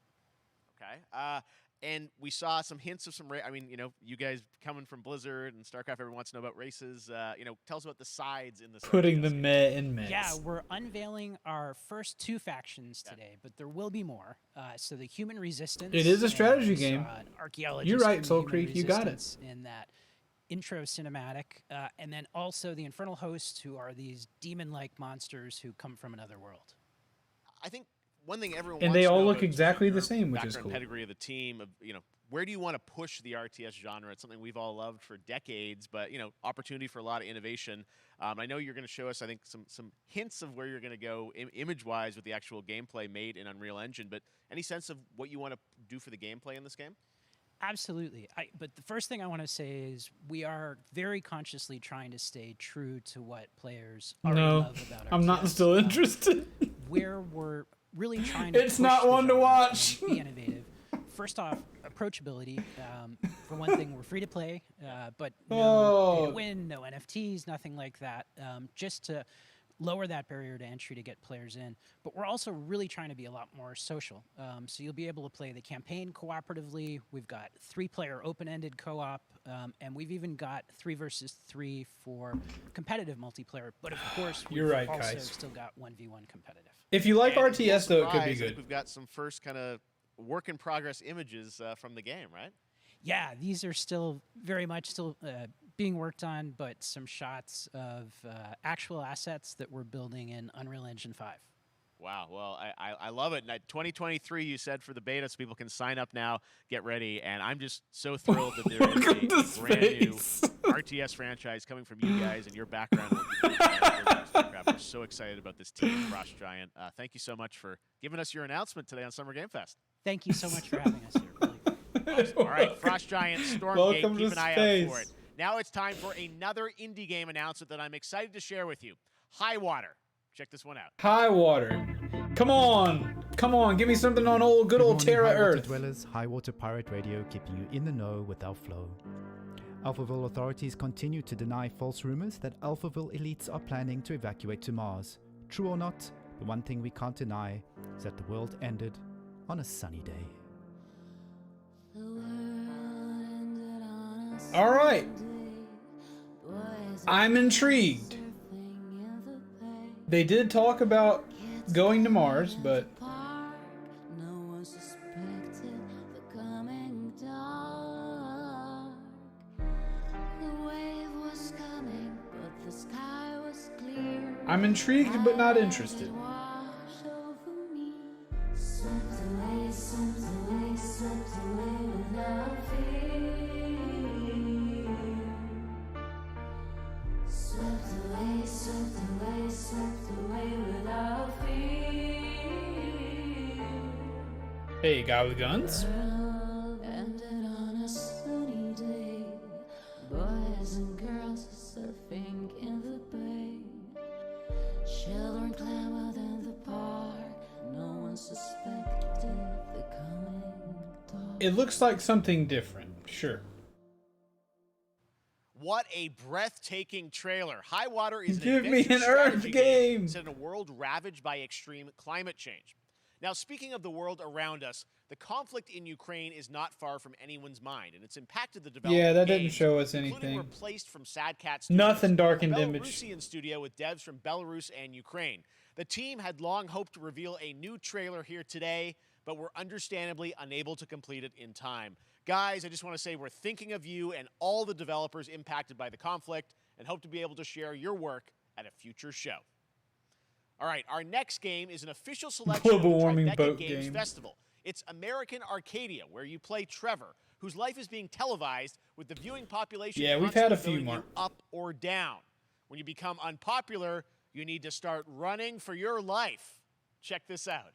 Okay. And we saw some hints of some. I mean, you guys coming from Blizzard and StarCraft, everyone wants to know about races. Tell us about the sides in this. Putting the meh in mix. Yeah, we're unveiling our first 2 factions today, but there will be more. So the Human Resistance. It is a strategy game. Archaeologist. You're right, Soul Creek. You got it. In that intro cinematic, and then also the infernal hosts, who are these demon-like monsters who come from another world. I think one thing everyone And wants they to all know look about exactly your the same, which is background cool. Pedigree of the team of where do you want to push the RTS genre? It's something we've all loved for decades, but opportunity for a lot of innovation. I know you're going to show us, I think, some hints of where you're going to go image-wise with the actual gameplay made in Unreal Engine. But any sense of what you want to do for the gameplay in this game? Absolutely. But the first thing I want to say is we are very consciously trying to stay true to what players already love about RTS. I'm not still interested. Where we're really trying to It's push not the one to genre watch. and be innovative. First off, approachability. For one thing, we're free to play, but no pay to win, no NFTs, nothing like that. Just to lower that barrier to entry to get players in. But we're also really trying to be a lot more social. So you'll be able to play the campaign cooperatively. We've got 3-player open-ended co-op, and we've even got 3 versus 3 for competitive multiplayer. But of course, we've You're right, also guys. still got 1v1 competitive. If you like And RTS, though, it could be surprise, I think good. we've got some first kind of work-in-progress images from the game, right? Yeah, these are still very much still being worked on, but some shots of actual assets that we're building in Unreal Engine 5. Wow. Well, I love it. 2023, you said, for the beta, so people can sign up now, get ready. And I'm just so thrilled that there is a brand new RTS franchise coming from you guys and your background. We're so excited about this team, Frost Giant. Thank you so much for giving us your announcement today on Summer Game Fest. Thank you so much for having us here. Really. Awesome. All right, Frost Giant, Stormgate, Welcome keep to an eye space. out for it. Now it's time for another indie game announcement that I'm excited to share with you. High Water. Check this one out. High Water. Come on, give me something on good old Terra High Water Earth. Dwellers, High Water Pirate Radio, keeping you in the know with our flow. Alphaville authorities continue to deny false rumors that Alphaville elites are planning to evacuate to Mars. True or not, the one thing we can't deny is that the world ended on a sunny day. All right. I'm intrigued. They did talk about going to Mars, but I'm intrigued but not interested. Hey, guy with guns? Boys and girls surfing in the bay. Children clamored in the park. No one suspected the coming dark. It looks like something different, sure. What a breathtaking trailer. High Water is Give an me adventure an Earth strategy game. set in a world ravaged by extreme climate change. Now, speaking of the world around us, the conflict in Ukraine is not far from anyone's mind, and it's impacted the development Yeah, that of didn't games, show us including anything. replaced from Sad Cat Studios, Nothing darkened a image. Belarusian studio with devs from Belarus and Ukraine. The team had long hoped to reveal a new trailer here today, but were understandably unable to complete it in time. Guys, I just want to say we're thinking of you and all the developers impacted by the conflict, and hope to be able to share your work at a future show. All right, our next game is an official selection Global of the warming Tribeca boat Games game. Festival. It's American Arcadia, where you play Trevor, whose life is being televised with the viewing population Yeah, we've had a constantly few voting you more. up or down. When you become unpopular, you need to start running for your life. Check this out.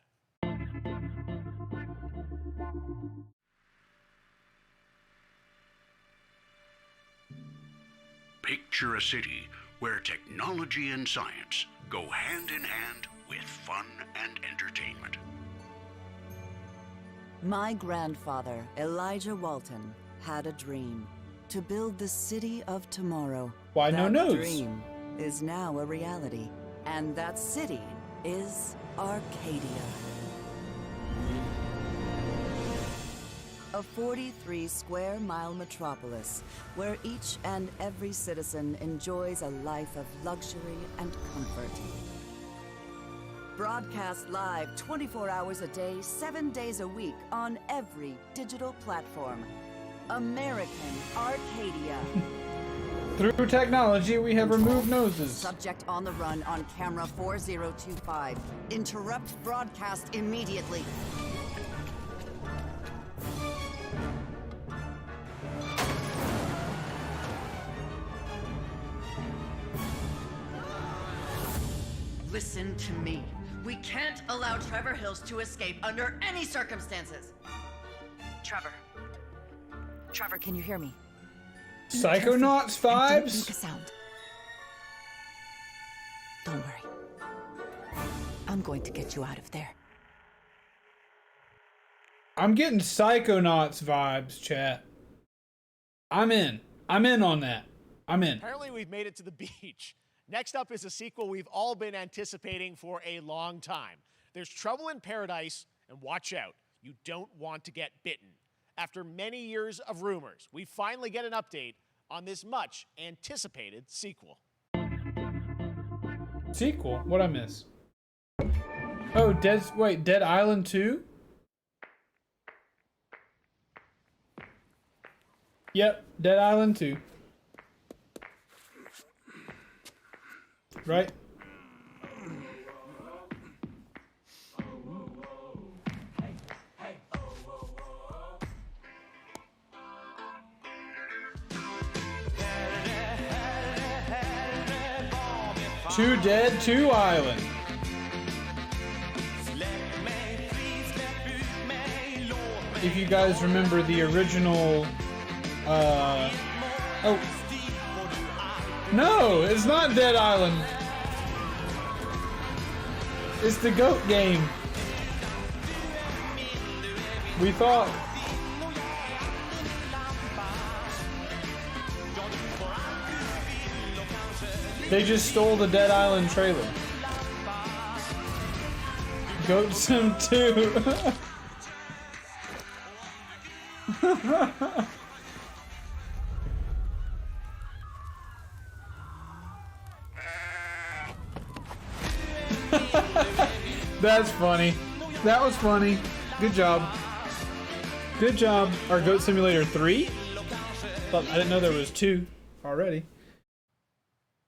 Picture a city where technology and science go hand in hand with fun and entertainment. My grandfather, Elijah Walton, had a dream to build the city of tomorrow. Why no That nose? dream is now a reality, and that city is Arcadia. A 43-square-mile metropolis where each and every citizen enjoys a life of luxury and comfort. Broadcast live 24 hours a day, 7 days a week on every digital platform. American Arcadia. Through technology, we have removed noses. Subject on the run on camera 4025. Interrupt broadcast immediately. Listen to me. We can't allow Trevor Hills to escape under any circumstances. Trevor, can you hear me? Psychonauts Don't make vibes? a sound. Don't worry. I'm going to get you out of there. I'm getting Psychonauts vibes, chat. I'm in. I'm in on that. I'm in. Apparently, we've made it to the beach. Next up is a sequel we've all been anticipating for a long time. There's Trouble in Paradise, and watch out, you don't want to get bitten. After many years of rumors, we finally get an update on this much anticipated sequel. Sequel? What'd I miss? Oh, Dead Island 2? Yep, Dead Island 2. Right? Two Dead, Two Island. If you guys remember the original, oh. No, it's not Dead Island. It's the goat game. We thought. They just stole the Dead Island trailer. Goat Sim 2. That's funny. That was funny. Good job. Good job. Our Goat Simulator 3? I didn't know there was 2 already.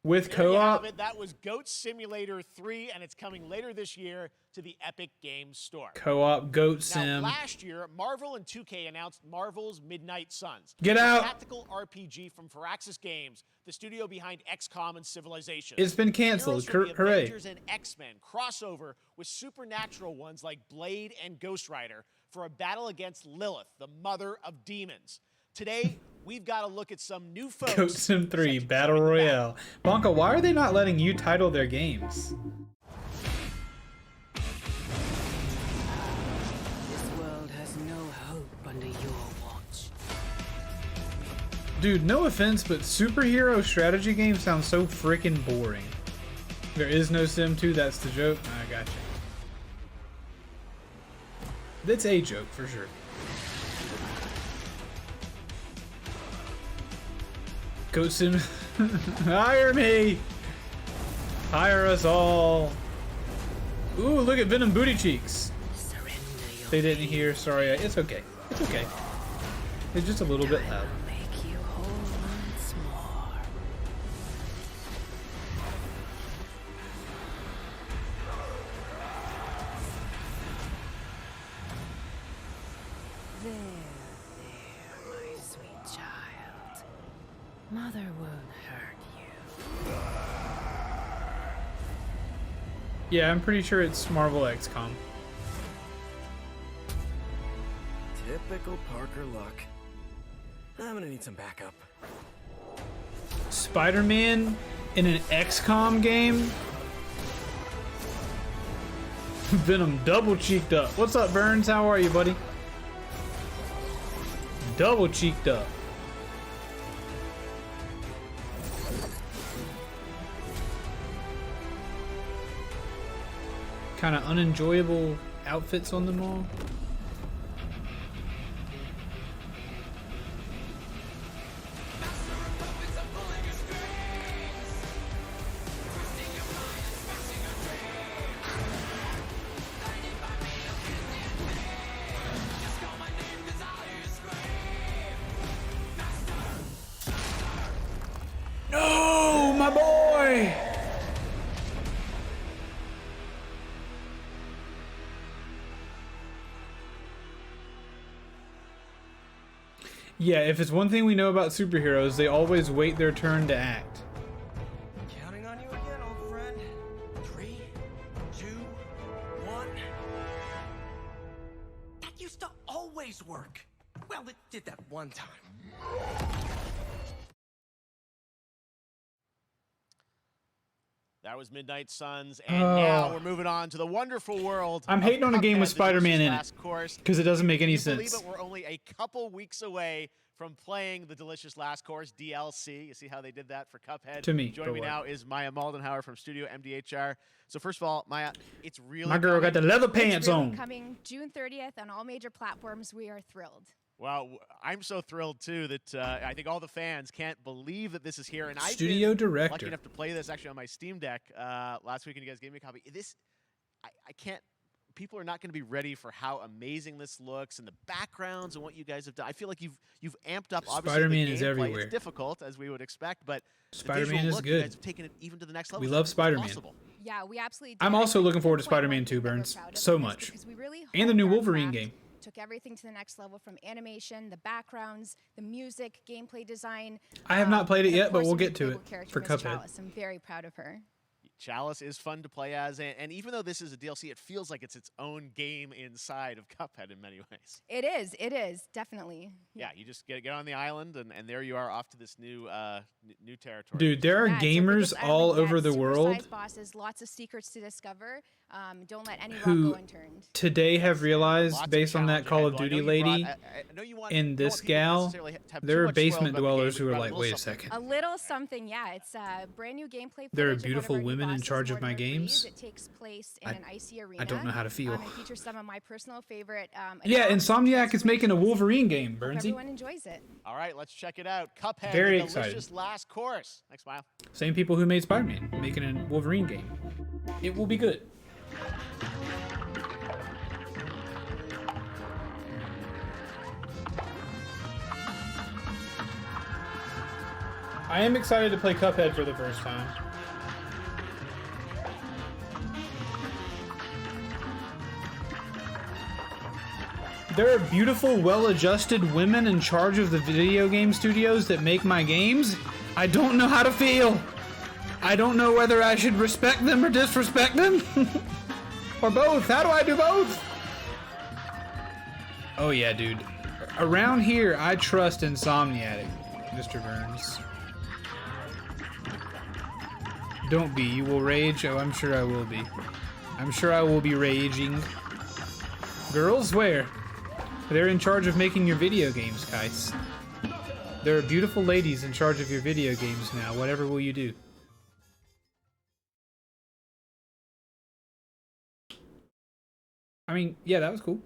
With There you have co-op? it. That was Goat Simulator 3, and it's coming later this year to the Epic Games Store. Co-op Goat Sim. Now, last year, Marvel and 2K announced Marvel's Midnight Suns. Get a out. tactical RPG from Firaxis Games, the studio behind XCOM and Civilization. It's been canceled. Heroes from the Hooray. Avengers and X-Men crossover with supernatural ones like Blade and Ghost Rider for a battle against Lilith, the mother of demons. Today, we've got to look at some new folks. Goat Sim 3 Battle Royale. Bonka, why are they not letting you title their games? This world has no hope under your watch. Dude, no offense, but superhero strategy games sound so freaking boring. There is no Sim 2, that's the joke? I gotcha. That's a joke, for sure. Goat Sim... Hire me! Hire us all! Ooh, look at Venom Booty Cheeks! They didn't hear, sorry, it's okay. It's okay. It's just a little bit loud. Make you whole once more. There, my sweet child. Mother won't hurt you. Yeah, I'm pretty sure it's Marvel XCOM. Typical Parker luck. I'm gonna need some backup. Spider-Man in an XCOM game? Venom double cheeked up. What's up, Burns? How are you, buddy? double cheeked up. Kind of unenjoyable outfits on them all. No, my boy! Yeah, if it's one thing we know about superheroes, they always wait their turn to act. Counting on you again, old friend. 3, 2, 1. That used to always work. Well, it did that one time. That was Midnight Suns, and now we're moving on to the wonderful world. I'm hating on a game with Spider-Man in it because it doesn't make any Believe sense. it, we're only a couple weeks away from playing the Delicious Last Course DLC. You see how they did that for Cuphead? To me, Joining me but now is Maya Maldenhauer from Studio MDHR. So first of all, Maya, it's really My girl got the leather pants on. Coming June 30th on all major platforms. We are thrilled. Well, I'm so thrilled too that I think all the fans can't believe that this is here. And Studio I've been director. lucky enough to play this actually on my Steam Deck last week, and you guys gave me a copy. I can't. People are not going to be ready for how amazing this looks and the backgrounds and what you guys have done. I feel like you've amped up. Obviously, Spider-Man the is gameplay. everywhere. It's difficult as we would expect, but Spider-Man the visual is look, good. You guys have taken it even to the next level. We It's love Spider-Man. possible. Yeah, we absolutely. I'm also looking forward to Spider-Man 2, Burns, so much. And the new Wolverine game. Took everything to the next level from animation, the backgrounds, the music, gameplay design. I have not played it and of yet, but course, we'll a get to playable it character, for Miss Cuphead. Chalice. I'm very proud of her. Chalice is fun to play as, and even though this is a DLC, it feels like it's its own game inside of Cuphead in many ways. It is, definitely. Yeah, you just get on the island, and there you are off to this new new territory. Dude, there are Yeah, it's a gamers big all island. over Yeah, the world supersized bosses, lots of secrets to discover. Don't let any rock who go unturned. today have realized, Lots of based on that challenge Call of ahead. Well, I Duty know you lady brought- I know you want- and don't this want people to gal, necessarily have too there are much spoiled basement about the dwellers game, who but are you like, brought a wait a little something. second. A little something, yeah. It's brand new gameplay. There are footage of beautiful one of our new women in bosses, charge of my Mortimer games. Freeze. It takes place in I- an icy arena. I don't know how to feel. It features some of my personal favorite. Yeah, announced Insomniac is making a Wolverine game, Hope Burnsy. everyone enjoys it. All right, let's check it out. Cuphead, Very the excited. Delicious Last Course. Thanks, Smile. Same people who made Spider-Man, making a Wolverine game. It will be good. I am excited to play Cuphead for the first time. There are beautiful, well-adjusted women in charge of the video game studios that make my games. I don't know how to feel. I don't know whether I should respect them or disrespect them. Or both. How do I do both? Oh yeah, dude. Around here, I trust Insomniac, Mr. Burns. Don't be. You will rage. Oh, I'm sure I will be. I'm sure I will be raging. Girls, where? They're in charge of making your video games, Kais. There are beautiful ladies in charge of your video games now. Whatever will you do? I mean, yeah, that was cool.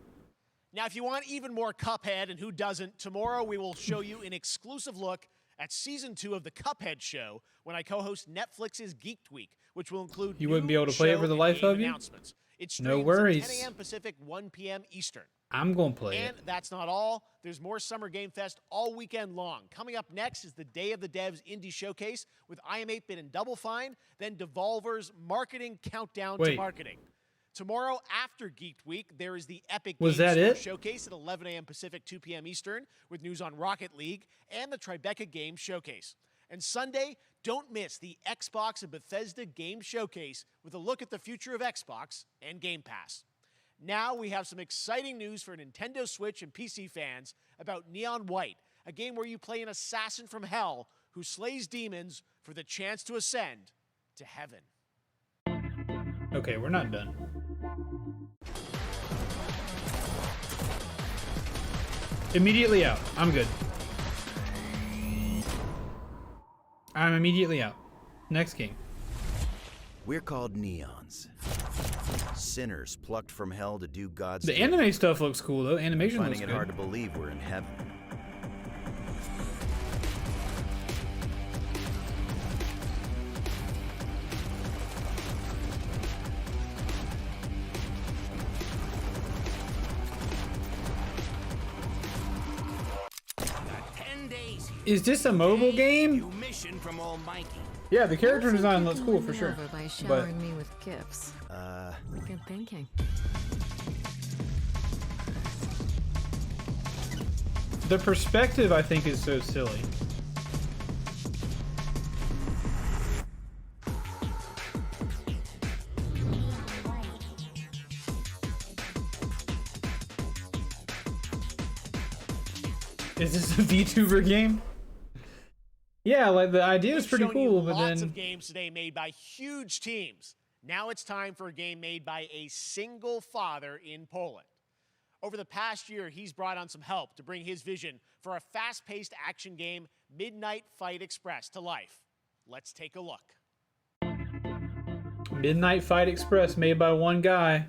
Now, if you want even more Cuphead, and who doesn't, tomorrow we will show you an exclusive look at Season 2 of the Cuphead Show when I co-host Netflix's Geeked Week, which will include You wouldn't new be able to play it show for the and life game of you? announcements. It No streams worries. at 10 a.m. Pacific, 1 p.m. Eastern. I'm gonna play And it. that's not all. There's more Summer Game Fest all weekend long. Coming up next is the Day of the Devs Indie Showcase with I Am 8-Bit and Double Fine, then Devolver's Marketing Countdown to Wait. Marketing. Tomorrow after Geeked Week, there is the Epic Was Games that Store it? Showcase at 11 a.m. Pacific, 2 p.m. Eastern, with news on Rocket League and the Tribeca Games Showcase. And Sunday, don't miss the Xbox and Bethesda Game Showcase with a look at the future of Xbox and Game Pass. Now we have some exciting news for Nintendo Switch and PC fans about Neon White, a game where you play an assassin from hell who slays demons for the chance to ascend to heaven. Okay, we're not done. Immediately out. I'm good. I'm immediately out. Next game. We're called Neons. Sinners plucked from hell to do God's The will. anime stuff looks cool though. Animation looks Finding it good. hard to believe we're in heaven. Is this a mobile game? Mission from Almighty. Yeah, the character design looks cool for sure. By But showering me with gifts. Good thinking. the perspective I think is so silly. Is this a VTuber game? Yeah, like the idea is pretty cool, but Lots then of games today made by huge teams. Now it's time for a game made by a single father in Poland. Over the past year, he's brought on some help to bring his vision for a fast-paced action game, Midnight Fight Express, to life. Let's take a look. Midnight Fight Express made by one guy.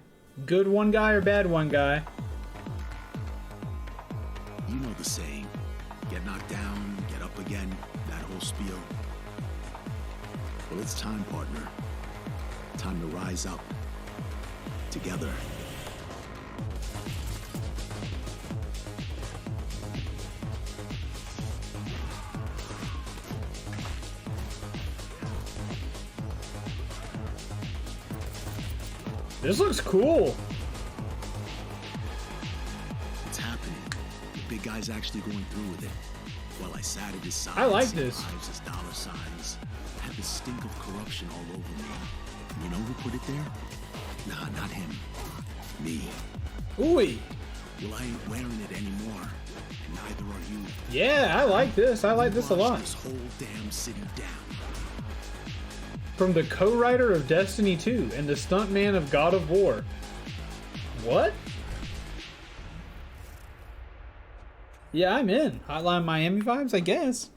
Good one guy or bad one guy? You know the saying, get knocked down, get up again, that whole spiel. Well, it's time, partner. Time to rise up. Together. This looks cool. It's happening. The big guy's actually going through with it. While I sat at his side, I like seeing this. lives as dollar signs, I had the stink of corruption all over me. And you know who put it there? Nah, not him. Me. Ooh. Well, I ain't wearing it anymore. And neither are you. Yeah, I like this. I like this a lot. This whole damn city down. From the co-writer of Destiny 2 and the stuntman of God of War. What? Yeah, I'm in. Hotline Miami vibes, I guess.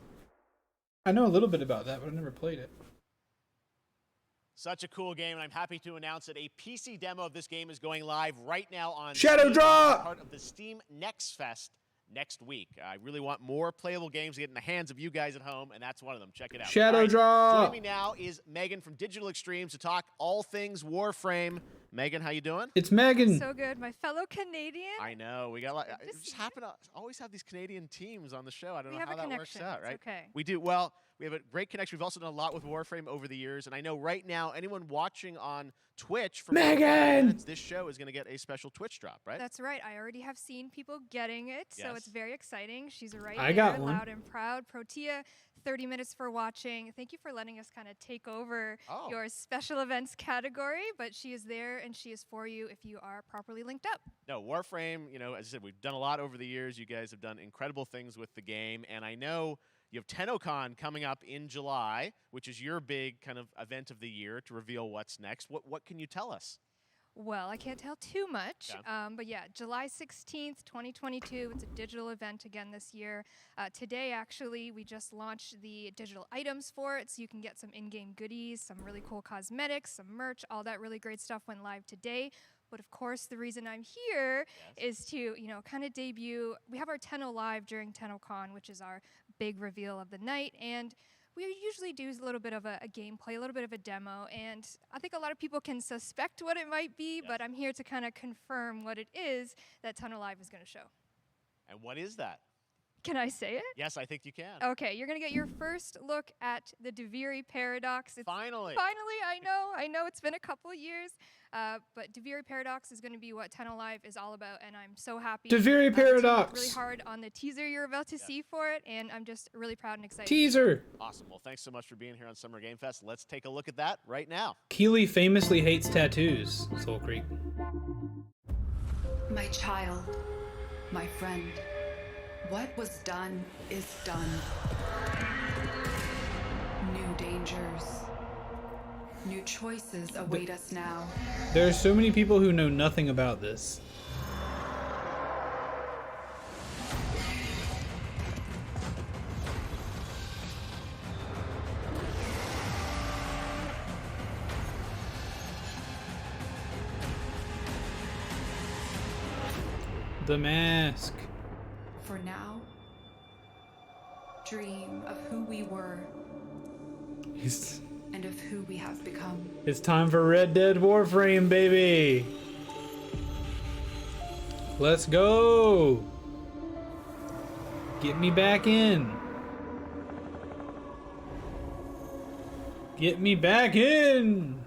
I know a little bit about that, but I've never played it. Such a cool game, and I'm happy to announce that a PC demo of this game is going live right now on Shadow Steam, Drop! part of the Steam Next Fest next week. I really want more playable games to get in the hands of you guys at home, and that's one of them. Check it out. Shadow All right, Drop! Joining me now is Megan from Digital Extremes to talk all things Warframe. Megan, how you doing? It's Megan. So good, my fellow Canadian. I know we got. We just happen to always have these Canadian teams on the show. I don't We know have how a that works connection. out, It's right? okay. We do well. We have a great connection. We've also done a lot with Warframe over the years, and I know right now anyone watching on Twitch from Megan! this show is going to get a special Twitch drop, right? That's right. I already have seen people getting it, so Yes. it's very exciting. She's right I there, got one. loud and proud. Protea, 30 minutes for watching. Thank you for letting us kind of take over Oh. your special events category, but she is there and she is for you if you are properly linked up. No, Warframe, you know, as I said, we've done a lot over the years. You guys have done incredible things with the game, and I know you have TennoCon coming up in July, which is your big kind of event of the year to reveal what's next. What can you tell us? Well, I can't tell too much, Okay. but yeah, July 16th, 2022. It's a digital event again this year. Today, actually, we just launched the digital items for it, so you can get some in-game goodies, some really cool cosmetics, some merch, all that really great stuff went live today. But of course, the reason I'm here is to, you know, kind of debut. We have our Tenno Live during TennoCon, which is our big reveal of the night, and we usually do a little bit of a gameplay, a little bit of a demo, and I think a lot of people can suspect what it might be, but I'm here to kind of confirm what it is that Tenno Live is going to show. And what is that? Can I say it? Yes, I think you can. Okay, you're going to get your first look at the Deviri Paradox. Finally. Finally, I know it's been a couple years, but Deviri Paradox is going to be what Tenno Live is all about, and I'm so happy. Deviri The team worked Paradox. really hard on the teaser you're about to see for it, and I'm just really proud and excited. Teaser. Awesome. Well, thanks so much for being here on Summer Game Fest. Let's take a look at that right now. Keeley famously hates tattoos. Soul Creek. My child, my friend, what was done is done. New dangers, new choices await us now. There are so many people who know nothing about this. The mask. For now, dream of who we were and of who we have become. It's time for Red Dead Warframe, baby. Let's go. Get me back in. Get me back in.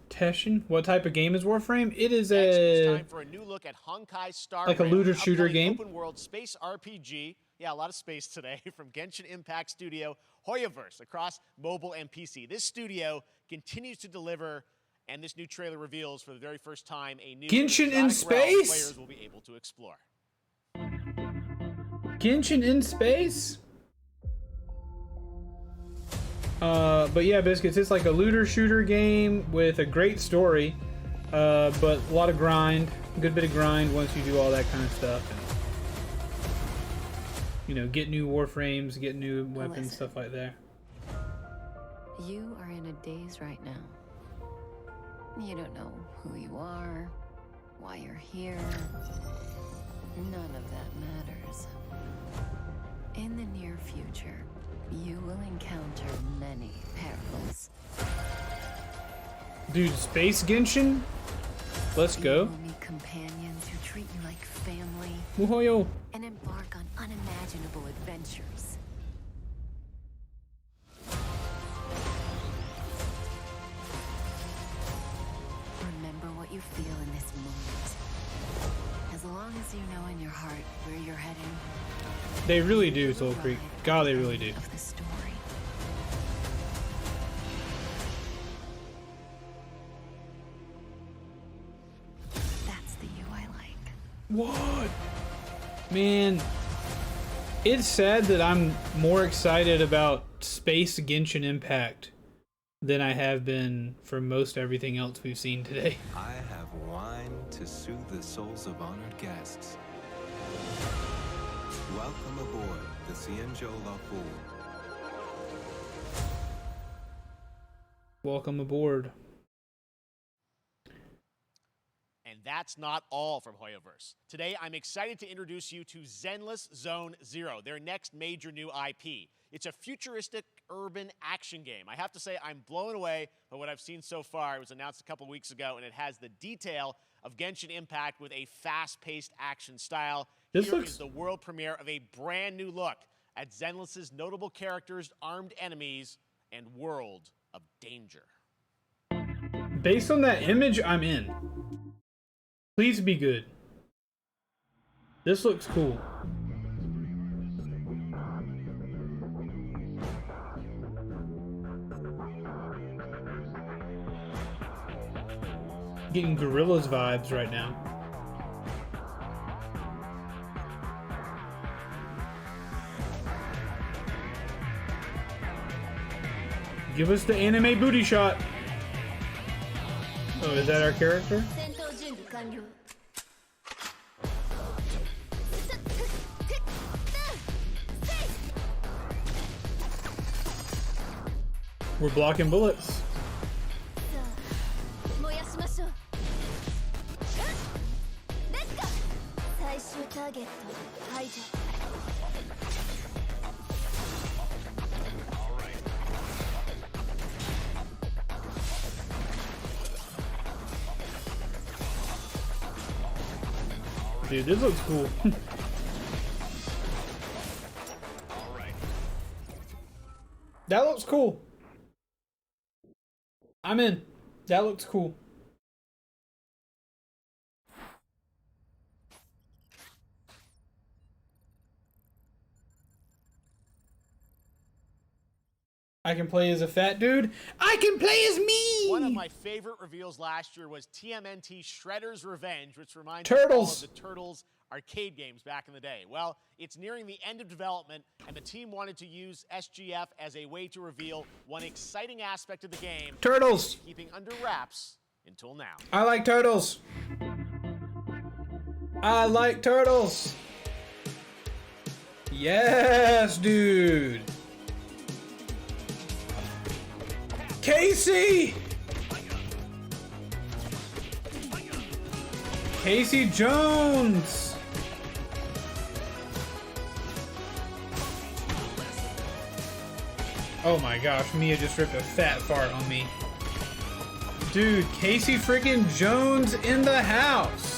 Teshin, what type of game is Warframe? It is It's time for a new look at Honkai Star like a Rail, looter an shooter upcoming game. Open world space RPG. Yeah, a lot of space today from Genshin Impact studio Hoyoverse across mobile and PC. This studio continues to deliver, and this new trailer reveals for the very first time a new Genshin in exotic realm space? players will be able to explore. Genshin in space? But yeah, Biscuits, it's like a looter shooter game with a great story, but a lot of grind, a good bit of grind once you do all that kind of stuff. And, you know, get new warframes, get new weapons, stuff like that. You are in a daze right now. You don't know who you are, why you're here. None of that matters. In the near future, you will encounter many perils. Dude, Space Genshin? Let's go. You will meet companions who treat you like family. Muhoyo. And embark on unimaginable adventures. Remember what you feel in this moment. As long as you know in your heart where you're heading. They really do, Soul Creek. God, they really do. Of the story. That's the you I like. What? Man, it's sad that I'm more excited about Space Genshin Impact than I have been for most everything else we've seen today. I have wine to soothe the souls of honored guests. Welcome aboard the Cienjo La Fool. Welcome aboard. And that's not all from Hoyoverse. Today, I'm excited to introduce you to Zenless Zone Zero, their next major new IP. It's a futuristic urban action game. I have to say, I'm blown away by what I've seen so far. It was announced a couple weeks ago, and it has the detail of Genshin Impact with a fast-paced action style. Here is the world premiere of a brand new look at Zenless's notable characters, armed enemies, and world of danger. Based on that image, I'm in. Please be good. This looks cool. Getting Gorillas vibes right now. Give us the anime booty shot. Oh, is that our character? We're blocking bullets. Dude, this looks cool. That looks cool. I'm in. That looks cool. I can play as a fat dude. I can play as me! One of my favorite reveals last year was TMNT Shredder's Revenge, which reminds Turtles. us of the Turtles arcade games back in the day. Well, it's nearing the end of development, and the team wanted to use SGF as a way to reveal one exciting aspect of the game. Turtles. Keeping under wraps until now. I like turtles. I like turtles. Yes, dude. Casey! Casey Jones! Oh my gosh, Mia just ripped a fat fart on me. Dude, Casey freaking Jones in the house!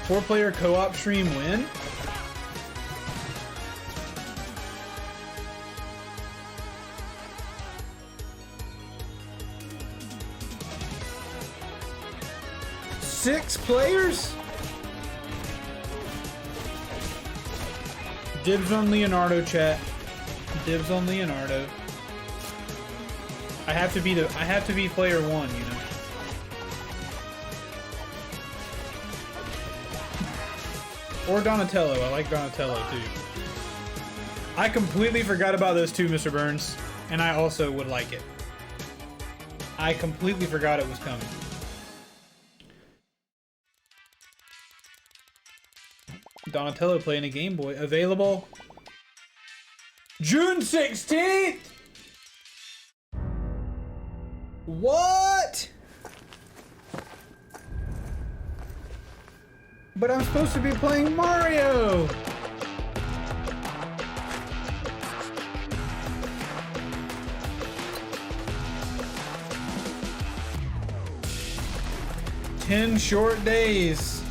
4-player co-op stream win? Six players? Dibs on Leonardo, chat. Dibs on Leonardo. I have to be player one, you know. Or Donatello. I like Donatello too. I completely forgot about those two, Mr. Burns, and I also would like it. I completely forgot it was coming. Donatello playing a Game Boy. Available June 16th? What? But I'm supposed to be playing Mario! "10 short days."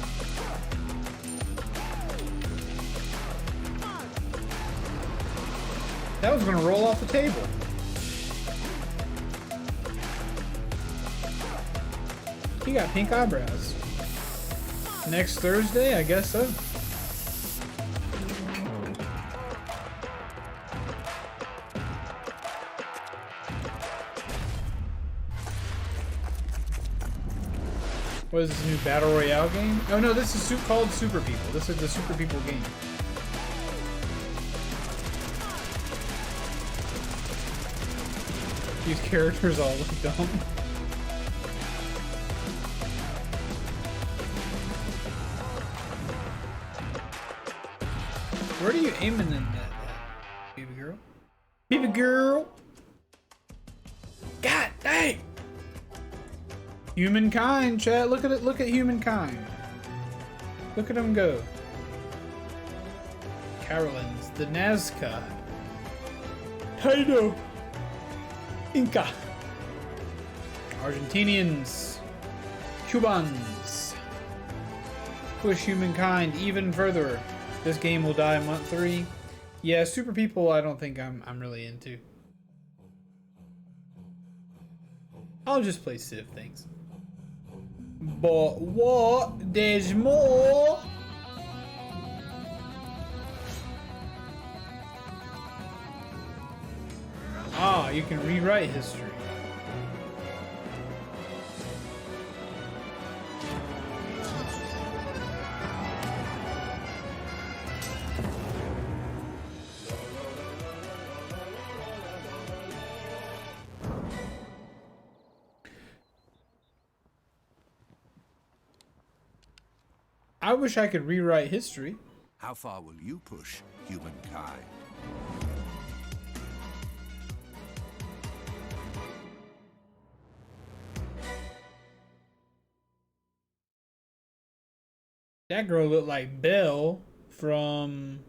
That was gonna roll off the table. He got pink eyebrows. Next Thursday, I guess so. What is this new Battle Royale game? Oh no, this is called Super People. This is the Super People game. These characters all look dumb. Where are you aiming in that, baby girl? Baby girl! God dang! Humankind, chat. Look at it. Look at Humankind. Look at him go. Carolyn's, the Nazca. Kaido. Inca. Argentinians. Cubans. Push Humankind even further. This game will die month 3. Yeah, Super People I don't think I'm really into. I'll just play Civ things. But what? There's more! Ah, you can rewrite history. I wish I could rewrite history. How far will you push humankind? That girl looked like Belle from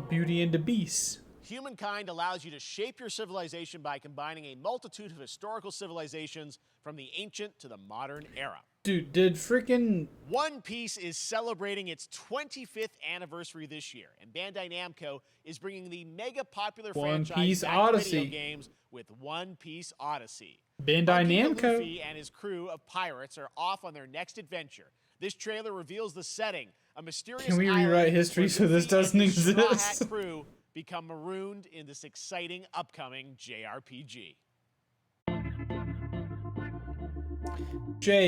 Beauty and the Beast. Humankind allows you to shape your civilization by combining a multitude of historical civilizations from the ancient to the modern era. Dude, did freaking One Piece is celebrating its 25th anniversary this year, and Bandai Namco is bringing the mega popular One franchise Piece back to Odyssey. video games with One Piece Odyssey. Bandai Monkey D. Namco. Luffy and his crew of pirates are off on their next adventure. This trailer reveals the setting, a mysterious Can we island rewrite history where so this Luffy and doesn't his Straw Hat exist? crew become marooned in this exciting upcoming JRPG. The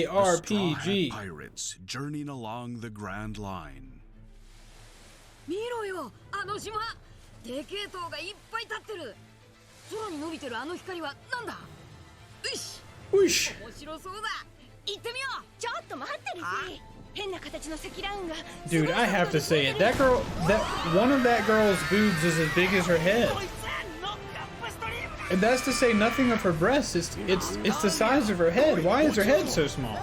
Straw Hat JRPG. pirates journeying along the Grand Line. 見ろよ、あの島。でけえ塔がいっぱい立ってる。空に伸びてるあの光はなんだ。うし。うし。面白そうだ。Dude, I have to say it. That girl, one of that girl's boobs is as big as her head. And that's to say nothing of her breasts. It's the size of her head. Why is her head so small?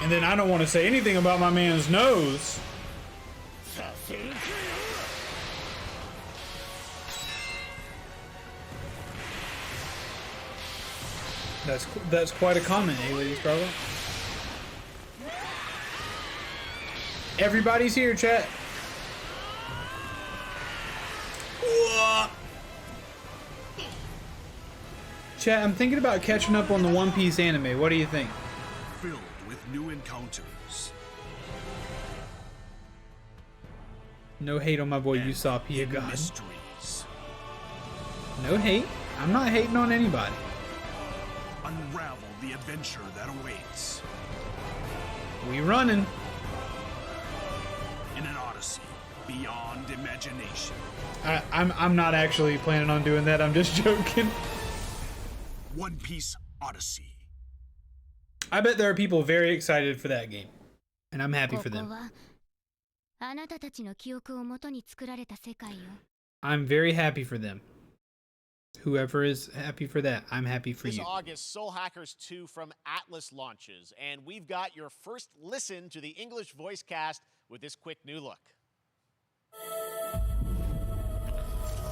And then I don't want to say anything about my man's nose. That's quite a comment, eh, ladies, brother? Everybody's here, chat. Chat, I'm thinking about catching up on the One Piece anime. What do you think? Filled with new encounters. No hate on my boy Usopp Hiagon. Mysteries. No hate. I'm not hating on anybody. Unravel the adventure that awaits. We running. In an odyssey beyond imagination. I'm not actually planning on doing that. I'm just joking. One Piece Odyssey. I bet there are people very excited for that game, and I'm happy for them. I'm very happy for them. Whoever is happy for that, I'm happy for this you. This August, Soul Hackers 2 from Atlas launches, and we've got your first listen to the English voice cast with this quick new look.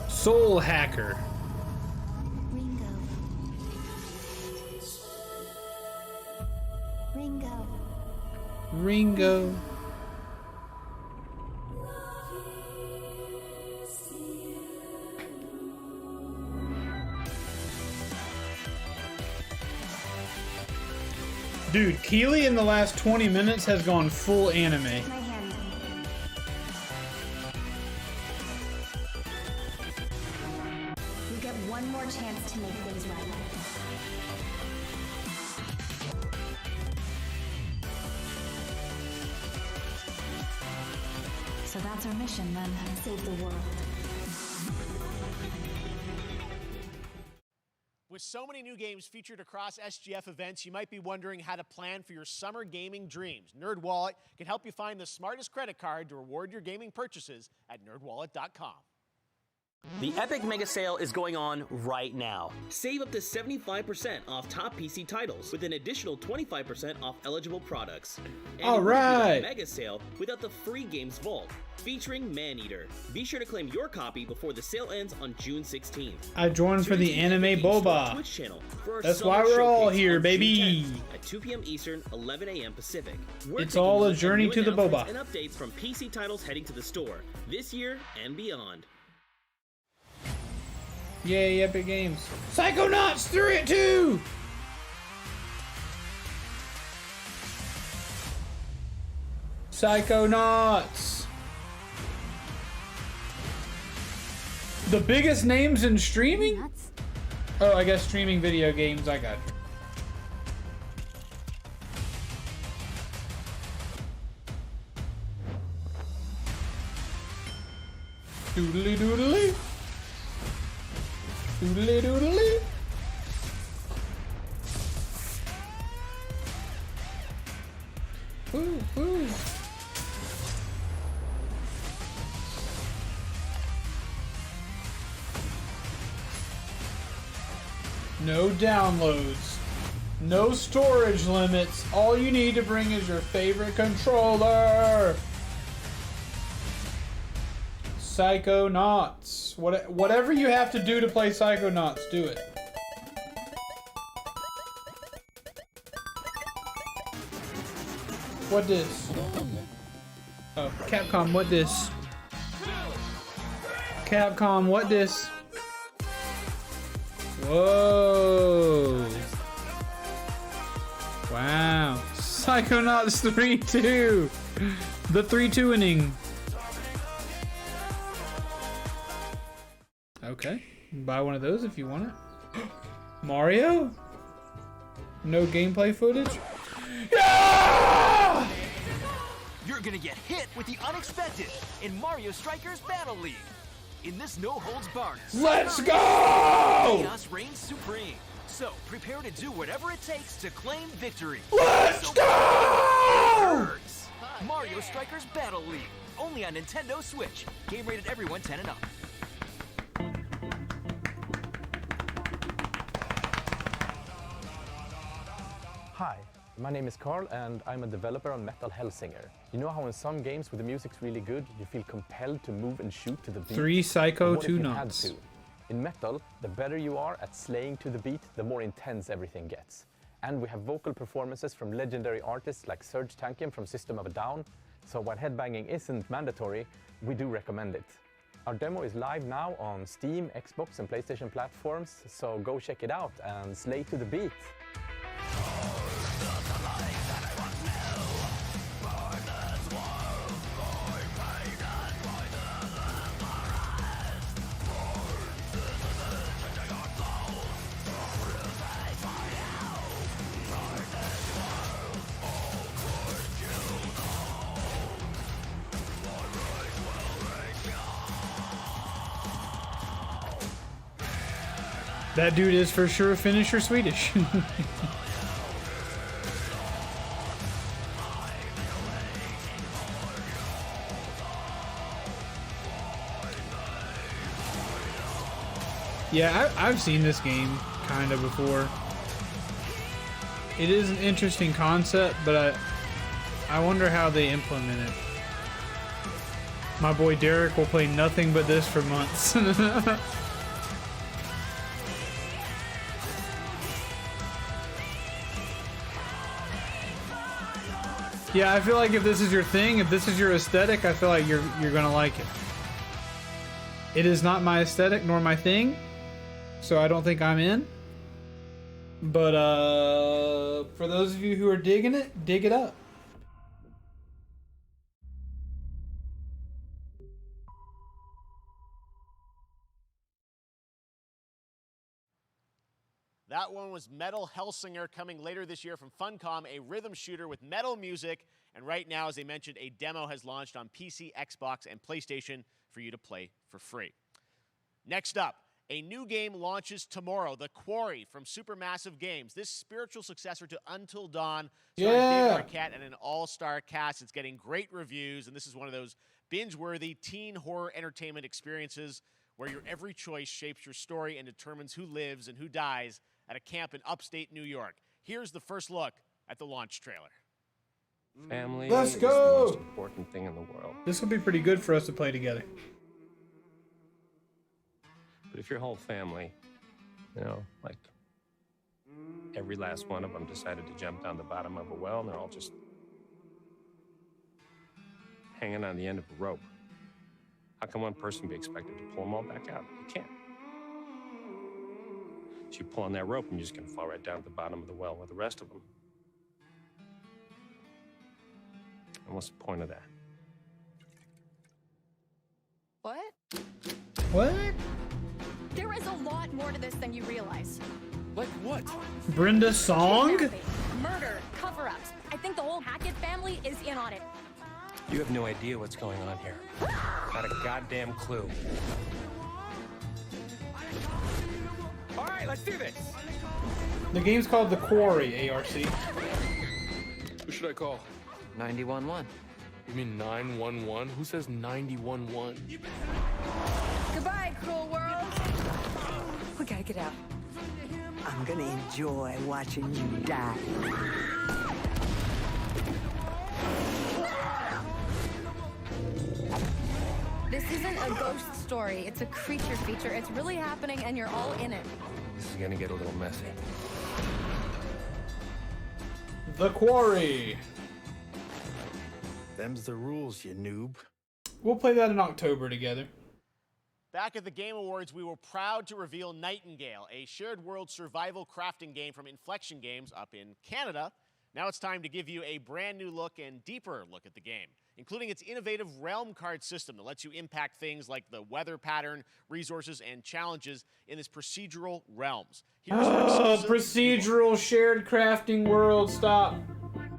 Soul Hacker. Ringo. Dude, Keely in the last 20 minutes has gone full anime. You get one more chance to make things right. So that's our mission then, save the world. With so many new games featured across SGF events, you might be wondering how to plan for your summer gaming dreams. NerdWallet can help you find the smartest credit card to reward your gaming purchases at nerdwallet.com. The Epic Mega Sale is going on right now. Save up to 75% off top PC titles with an additional 25% off eligible products. And all right. Mega Sale without the free games vault featuring Maneater. Be sure to claim your copy before the sale ends on June 16th. I joined for the Anime Boba. Twitch channel for that's why we're all here, baby. At 2 p.m. Eastern, 11 a.m. Pacific. It's all a journey to the Boba. And updates from PC titles heading to the store this year and beyond. Yay, Epic Games. Psychonauts 3 2! Psychonauts! The biggest names in streaming? Oh, I guess streaming video games, I got you. Doodly doodly. Doodly doodly. Woo, woo. No downloads. No storage limits. All you need to bring is your favorite controller. Psychonauts. Whatever you have to do to play Psychonauts, do it. What this? Oh, Capcom, what this? Capcom, what this? Whoa. Wow. Psychonauts 3-2. The 3-2 inning. Okay. Buy one of those if you want it. Mario? No gameplay footage? Yeah! You're gonna get hit with the unexpected in Mario Strikers Battle League. In this no-holds-barred, let's go! Chaos reigns supreme. So prepare to do whatever it takes to claim victory. Let's go! Mario Strikers Battle League, only on Nintendo Switch. Game rated everyone 10 and up. Hi, my name is Carl and I'm a developer on Metal Hellsinger. You know how in some games where the music's really good, you feel compelled to move and shoot to the beat? 3 Psycho, What if 2 you had Nuts. to? In Metal, the better you are at slaying to the beat, the more intense everything gets. And we have vocal performances from legendary artists like Serge Tankian from System of a Down, so while headbanging isn't mandatory, we do recommend it. Our demo is live now on Steam, Xbox and PlayStation platforms, so go check it out and slay to the beat. That dude is for sure Finnish or Swedish. Yeah, I've seen this game kind of before. It is an interesting concept, but I wonder how they implement it. My boy Derek will play nothing but this for months. Yeah, I feel like if this is your thing, if this is your aesthetic, I feel like you're gonna like it. It is not my aesthetic nor my thing, so I don't think I'm in. But for those of you who are digging it, dig it up. That one was Metal Hellsinger, coming later this year from Funcom, a rhythm shooter with metal music. And right now, as I mentioned, a demo has launched on PC, Xbox, and PlayStation for you to play for free. Next up, a new game launches tomorrow, The Quarry from Supermassive Games. This spiritual successor to Until Dawn, starring David Arquette and an all-star cast. It's getting great reviews, and this is one of those binge-worthy teen horror entertainment experiences where your every choice shapes your story and determines who lives and who dies at a camp in upstate New York. Here's the first look at the launch trailer. Family Let's is go! the most important thing in the world. This will be pretty good for us to play together. But if your whole family, you know, like every last one of them decided to jump down the bottom of a well and they're all just hanging on the end of a rope, how can one person be expected to pull them all back out? You can't. So you pull on that rope and you're just gonna fall right down to the bottom of the well with the rest of them. And what's the point of that? What? What? There is a lot more to this than you realize. Like what? Brenda Song? Kidnapping, murder, cover-ups. I think the whole Hackett family is in on it. You have no idea what's going on here. Not a goddamn clue. All right, let's do this. The game's called The Quarry, ARC. Who should I call? 911. You mean 911? Who says 911? Goodbye, cruel world. We gotta get out. I'm gonna enjoy watching you die. This isn't a ghost story. It's a creature feature. It's really happening and you're all in it. This is gonna get a little messy. The Quarry. Them's the rules, you noob. We'll play that in October together. Back at the Game Awards, we were proud to reveal Nightingale, a shared world survival crafting game from Inflection Games up in Canada. Now it's time to give you a brand new look and deeper look at the game, including its innovative realm card system that lets you impact things like the weather pattern, resources, and challenges in its procedural realms. Here's your exclusive procedural shared crafting world. Stop.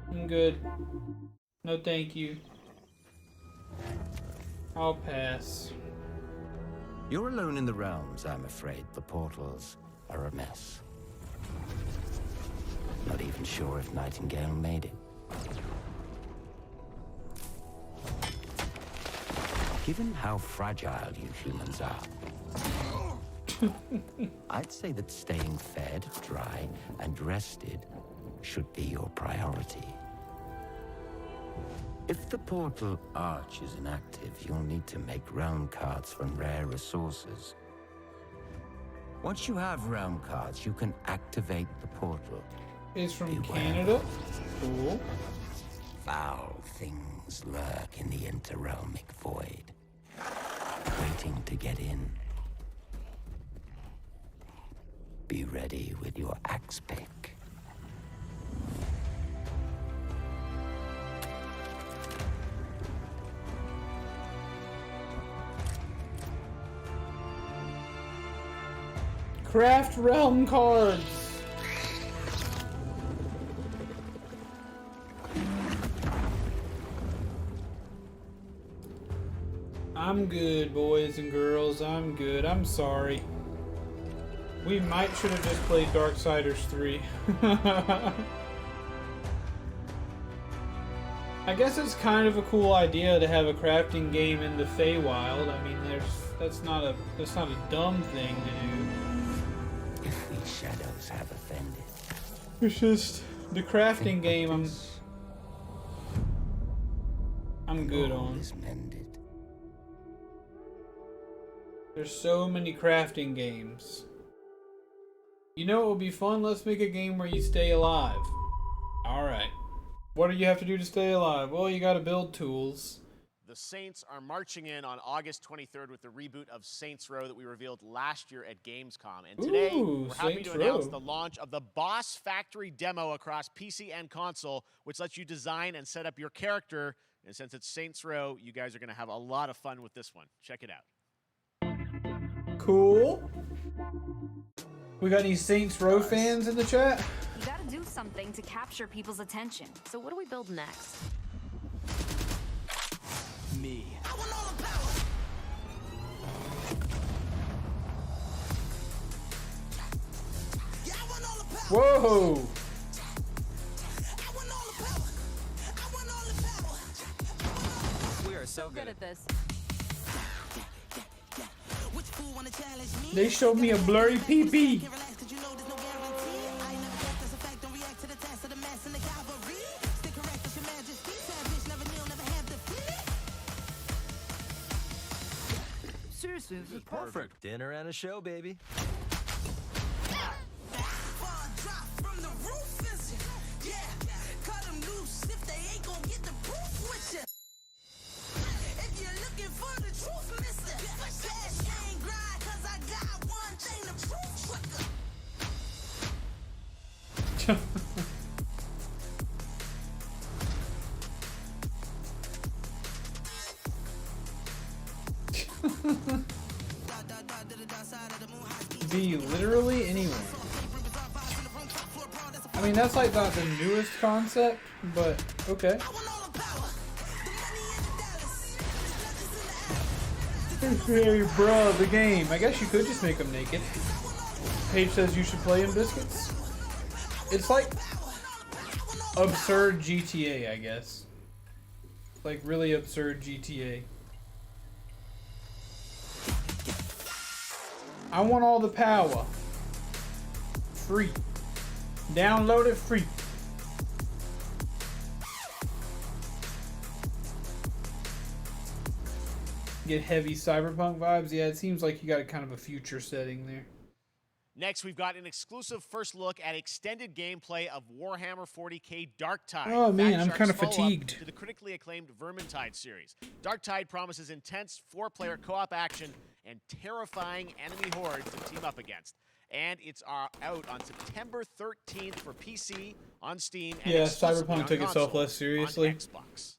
I'm good. No, thank you. I'll pass. You're alone in the realms, I'm afraid. The portals are a mess. Not even sure if Nightingale made it. Given how fragile you humans are, I'd say that staying fed, dry, and rested should be your priority. If the portal arch is inactive, you'll need to make realm cards from rare resources. Once you have realm cards, you can activate the portal. It's from Beware. Canada. Cool. Foul things lurk in the interrealmic void, waiting to get in. Be ready with your axe pick. Craft realm cards. I'm good, boys and girls. I'm good. I'm sorry. We might should have just played Darksiders 3. I guess it's kind of a cool idea to have a crafting game in the Feywild. I mean, that's not a dumb thing to do. If these shadows have offended, It's just the crafting game I'm good on. is mended. There's so many crafting games. You know what would be fun? Let's make a game where you stay alive. Alright. What do you have to do to stay alive? Well, you gotta build tools. The Saints are marching in on August 23rd with the reboot of Saints Row that we revealed last year at Gamescom. And today, Ooh, we're happy Saints to announce Row. the launch of the Boss Factory demo across PC and console, which lets you design and set up your character. And since it's Saints Row, you guys are going to have a lot of fun with this one. Check it out. Cool. We got any Saints Row fans in the chat? You gotta do something to capture people's attention. So what do we build next? Me. Whoa! We are so good at this. They showed me a blurry PP. Seriously, this is perfect. Dinner and a show, baby. Be literally anyone. I mean, that's like not the newest concept, but okay. Hey, bruh, the game. I guess you could just make them naked. Paige says you should play in biscuits. It's like absurd GTA, I guess. Like really absurd GTA. I want all the power. Free. Download it free. Get heavy cyberpunk vibes. Yeah, it seems like you got a kind of a future setting there. Next, we've got an exclusive first look at extended gameplay of Warhammer 40k Darktide. Oh man, I'm Fact kind of Shark's follow-up fatigued. to the critically acclaimed Vermintide series. Darktide promises intense 4-player co-op action and terrifying enemy hordes to team up against. and it's out on September 13th for PC, on Steam, and Yeah, exclusively Cyberpunk on took itself console less seriously. on Xbox.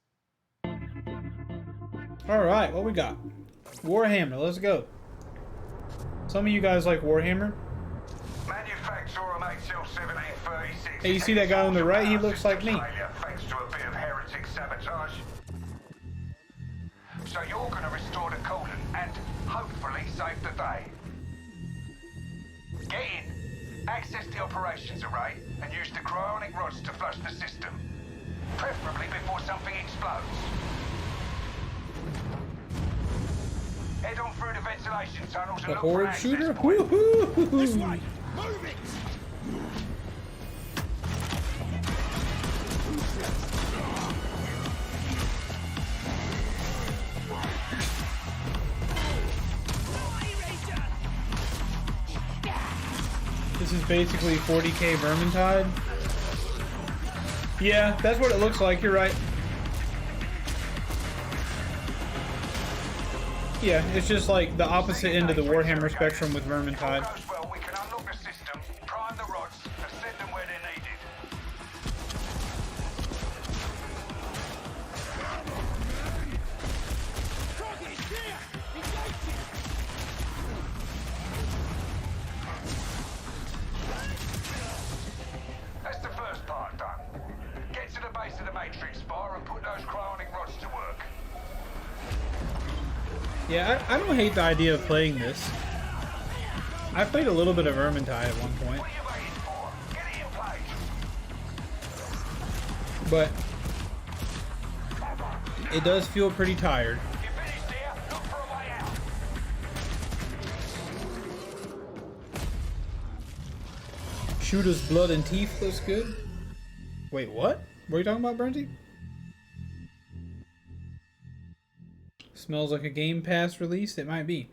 All right, what we got? Warhammer, let's go. Some of you guys like Warhammer. Manufacturer makes L1736. Hey, you see that guy on the right? He looks like me. Thanks to a bit of heretic sabotage. So you're going to restore the coolant and hopefully save the day. Get in, access the operations array, and use the cryonic rods to flush the system. Preferably before something explodes. Head on through the ventilation tunnels and The look for horde access shooter? points. Woohoo! This way! Move it! This is basically 40k Vermintide. Yeah, that's what it looks like. You're right. Yeah, it's just like the opposite end of the Warhammer spectrum with Vermintide. Well, we can unlock the system, prime the rods, and send them where they're needed. That's the first part done. Get to the base of the Matrix bar and put those cryonic rods to work. Yeah, I don't hate the idea of playing this. I played a little bit of Vermintide at one point. But it does feel pretty tired. Shooter's blood and teeth looks good. Wait, what? What are you talking about, Brenty? Smells like a Game Pass release? It might be.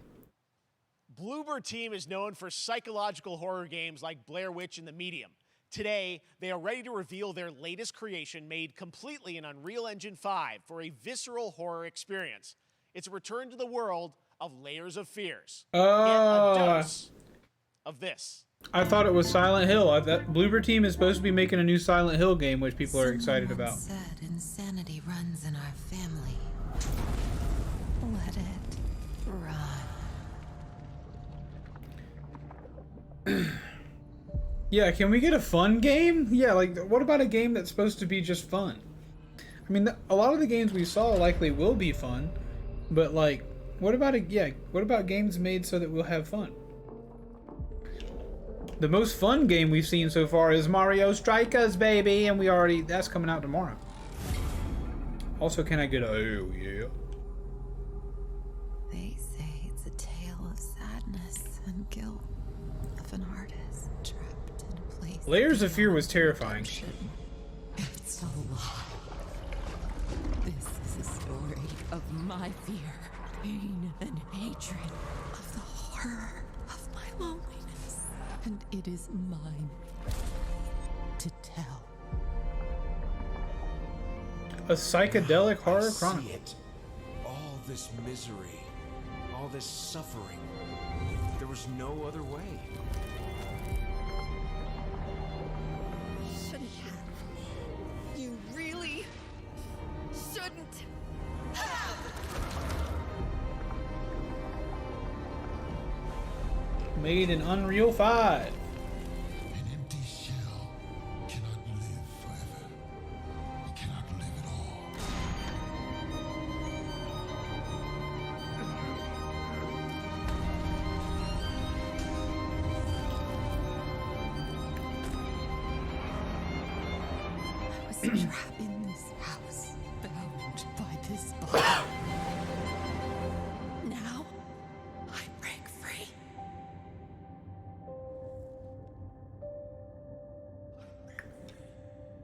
Bloober Team is known for psychological horror games like Blair Witch and The Medium. Today, they are ready to reveal their latest creation made completely in Unreal Engine 5 for a visceral horror experience. It's a return to the world of Layers of Fears. Get a dose of this. I thought it was Silent Hill. That Bloober Team is supposed to be making a new Silent Hill game, which people are excited about. Said insanity runs in our family. Let it run. Yeah, can we get a fun game? Yeah, like, what about a game that's supposed to be just fun? I mean, a lot of the games we saw likely will be fun, but like, what about what about games made so that we'll have fun? The most fun game we've seen so far is Mario Strikers, baby, and that's coming out tomorrow. Also, can I get a oh yeah? They say it's a tale of sadness and guilt of an artist trapped in a place. Layers of Fear was terrifying. It's a lie. This is a story of my fear, pain, and hatred, of the horror of my loneliness. And it is mine to tell. A psychedelic horror I see chronicle. it. All this misery, all this suffering. There was no other way. Shouldn't have. You really shouldn't have. Made in Unreal 5. An empty shell cannot live forever. It cannot live at all. I was trapped in this house, bound by this body. Now, I break free.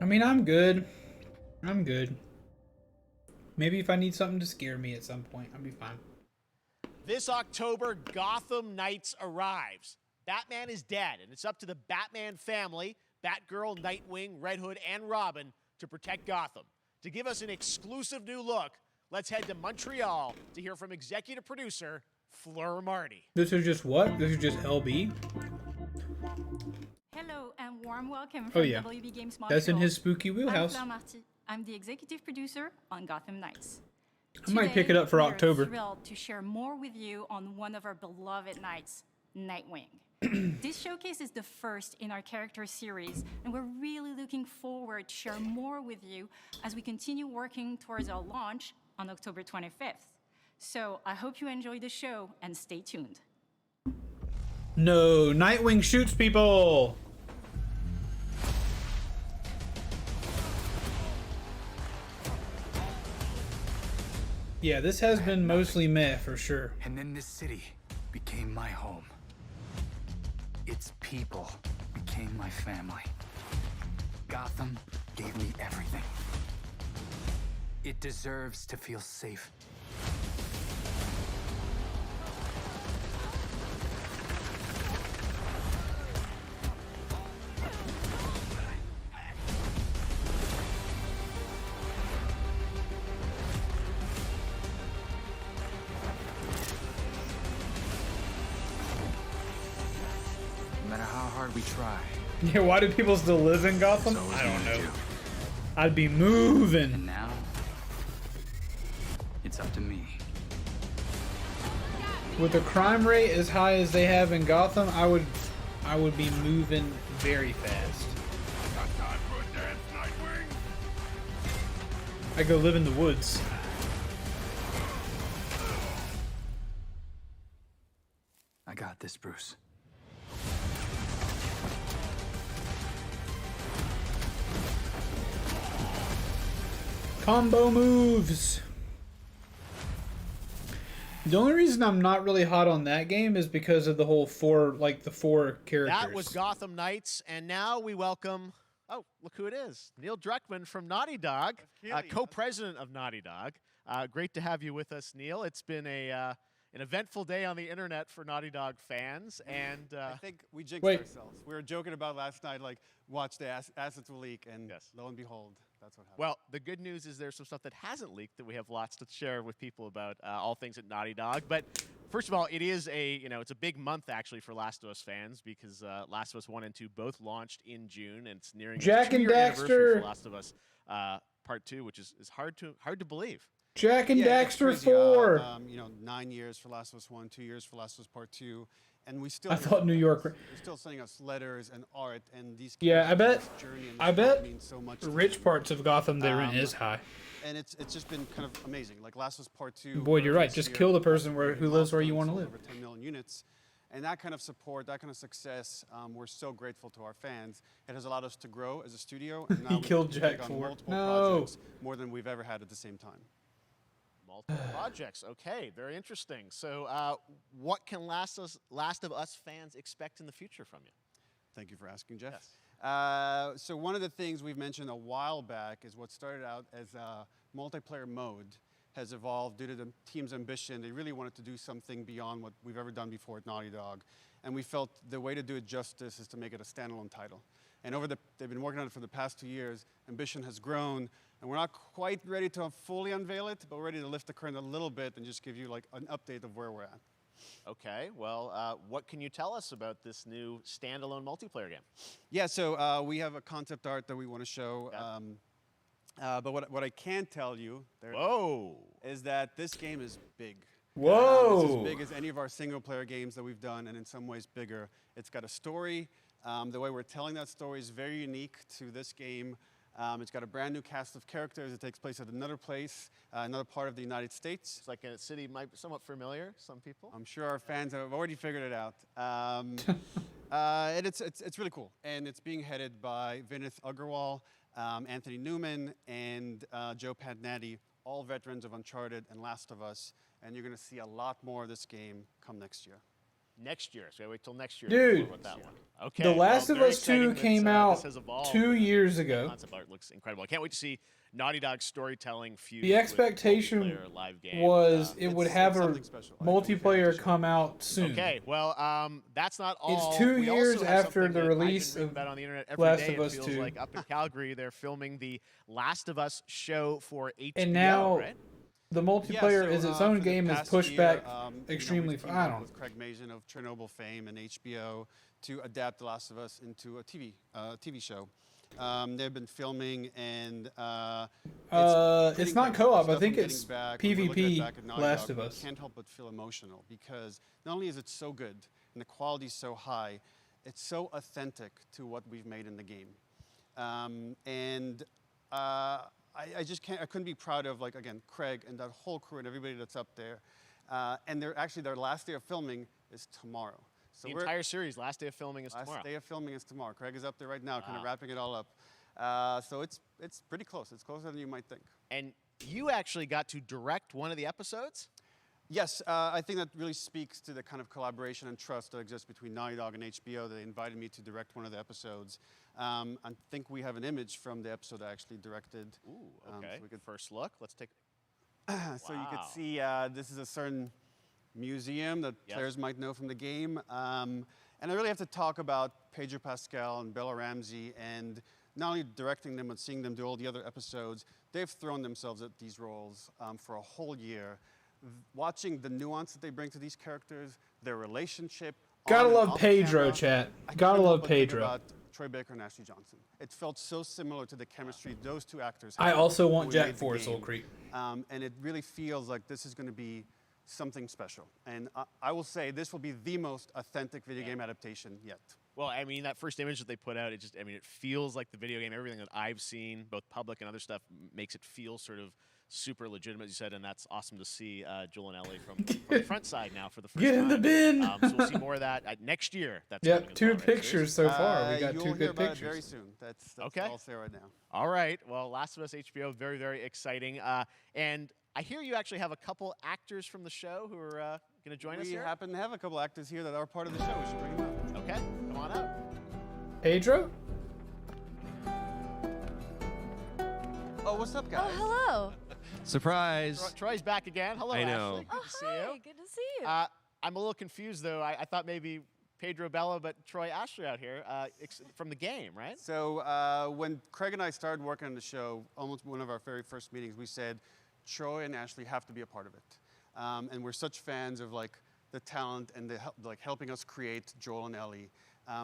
I mean, I'm good. I'm good. Maybe if I need something to scare me at some point, I'll be fine. This October, Gotham Knights arrives. Batman is dead, and it's up to the Batman family, Batgirl, Nightwing, Red Hood, and Robin, to protect Gotham. To give us an exclusive new look, let's head to Montreal to hear from executive producer Fleur Marty. This is just what? This is just LB? Hello and warm welcome Oh from yeah, WB Games Montreal. that's in his spooky I'm wheelhouse. Claire Marty. I'm the executive producer on Gotham Knights. I might pick it up for Today, October. We're thrilled to share more with you on one of our beloved knights, Nightwing. This showcase is the first in our character series, and we're really looking forward to share more with you as we continue working towards our launch on October 25th. So I hope you enjoy the show and stay tuned. No, Nightwing shoots people. Yeah, this has been mostly meh for sure. And then this city became my home. Its people became my family. Gotham gave me everything. It deserves to feel safe. No matter how hard we try. Yeah, why do people still live in Gotham? I don't know. I'd be moving. And now, it's up to me. With the crime rate as high as they have in Gotham, I would be moving very fast. I go live in the woods. I got this, Bruce. Combo moves. The only reason I'm not really hot on that game is because of the whole four characters. That was Gotham Knights, and now we welcome. Oh, look who it is! Neil Druckmann from Naughty Dog, co-president of Naughty Dog. Great to have you with us, Neil. It's been an eventful day on the internet for Naughty Dog fans, and I think we jinxed ourselves. We were joking about last night, like, watch the assets will leak, and lo and behold, that's what happened. Well, the good news is there's some stuff that hasn't leaked that we have lots to share with people about all things at Naughty Dog. But first of all, it is it's a big month actually for Last of Us fans because Last of Us 1 and 2 both launched in June, and it's nearing Jack the and 2-year anniversary Daxter. for Last of Us Part 2, which is hard to believe. Jack and Yeah, it's Daxter crazy. 4. 9 years for Last of Us 1, 2 years for Last of Us Part 2, and we still. I thought New York. They're still sending us letters and art, and these. Yeah, I bet. Journey and I this world bet. means so much to Rich them. parts of Gotham their rent is high. And it's just been kind of amazing. Like Last of Us Part 2. Boy, you're right. this Just year, kill the person who lives where you want to sold live. Over 10 million units. And that kind of support, that kind of success, we're so grateful to our fans. It has allowed us to grow as a studio. And now He we killed can Jack take on Ford. multiple No. projects, more than we've ever had at the same time. Multiple projects. Okay, very interesting. So, what can Last of Us fans expect in the future from you? Thank you for asking, Jeff. So one of the things we've mentioned a while back is what started out as a multiplayer mode has evolved due to the team's ambition. They really wanted to do something beyond what we've ever done before at Naughty Dog. And we felt the way to do it justice is to make it a standalone title. And they've been working on it for the past 2 years. Ambition has grown, and we're not quite ready to fully unveil it, but we're ready to lift the curtain a little bit and just give you like an update of where we're at. Okay, well, what can you tell us about this new standalone multiplayer game? Yeah, so we have a concept art that we want to show. But what I can tell you is that this game is big. Whoa! It's as big as any of our single-player games that we've done, and in some ways bigger. It's got a story. The way we're telling that story is very unique to this game. It's got a brand new cast of characters. It takes place at another place, another part of the United States. It's like a city might be somewhat familiar, some people. I'm sure our fans have already figured it out. And it's really cool. And it's being headed by Vinith Agarwal, Anthony Newman, and Joe Padnatti, all veterans of Uncharted and Last of Us. And you're going to see a lot more of this game come next year. Next year, so wait till next year. Dude, about that one. Okay. The Last of very Us 2 exciting came that, out this has evolved. 2 years ago. Concept art looks incredible. I can't wait to see Naughty Dog's storytelling fused The expectation with multiplayer live game. was it would have a multiplayer come out soon. Okay, well, that's not all. It's 2 We also years have after something the that I've been release reading of about on the internet every Last day. of Us It feels 2. like up in Calgary, they're filming the Last of Us show for HBO, And now right? the multiplayer is its own for the game is past pushed year, back we've extremely. teamed I up don't. with Craig Mazin of Chernobyl fame and HBO to adapt The Last of Us into a TV show. They've been filming, and It's not co-op. I think it's PvP. Last of We Us. can't help but feel emotional because not only is it so good and the quality is so high, it's so authentic to what we've made in the game, I just can't. I couldn't be proud of, like, again, Craig and that whole crew and everybody that's up there. And their last day of filming is tomorrow. So the entire series, last day of filming is tomorrow. Last day of filming is tomorrow. Craig is up there right now, kind of wrapping it all up. So it's pretty close. It's closer than you might think. And you actually got to direct one of the episodes? Yes, I think that really speaks to the kind of collaboration and trust that exists between Naughty Dog and HBO. They invited me to direct one of the episodes. I think we have an image from the episode I actually directed. Ooh, okay. So we could first look. Let's take. So you could see this is a certain museum that players might know from the game. And I really have to talk about Pedro Pascal and Bella Ramsey, and not only directing them but seeing them do all the other episodes. They've thrown themselves at these roles for a whole year. Watching the nuance that they bring to these characters, their relationship. Gotta love Pedro, camera. chat. I Gotta couldn't love help but think Pedro. about Troy Baker and Ashley Johnson. It felt so similar to the chemistry those two actors I had also when want we Jack made the Forrest, Soul game. Creek. And it really feels like this is going to be something special. And I will say this will be the most authentic video game adaptation yet. Well, I mean, that first image that they put out, it just, I mean, it feels like the video game. Everything that I've seen, both public and other stuff, makes it feel sort of super legitimate, as you said, and that's awesome to see Joel and Ellie from the front side now for the first time. Get in the bin! So we'll see more of that next year. That's Yep, coming as two well, right? pictures so far. We got you'll two hear good about pictures. it very soon. That's Okay. all I'll say right now. All right. Well, Last of Us HBO, very, very exciting. And I hear you actually have a couple actors from the show who are going to join us We here. happen to have a couple actors here that are part of the show. We should bring them up. Okay, come on up. Pedro? Oh, what's up, guys? Oh, hello. Surprise. Troy's back again. Hello, I know. Ashley. Good to see you. Good to see you. I'm a little confused, though. I thought maybe Pedro Bella, but Troy Ashley out here from the game, right? So when Craig and I started working on the show, almost one of our very first meetings, we said Troy and Ashley have to be a part of it. And we're such fans of like the talent and the helping us create Joel and Ellie.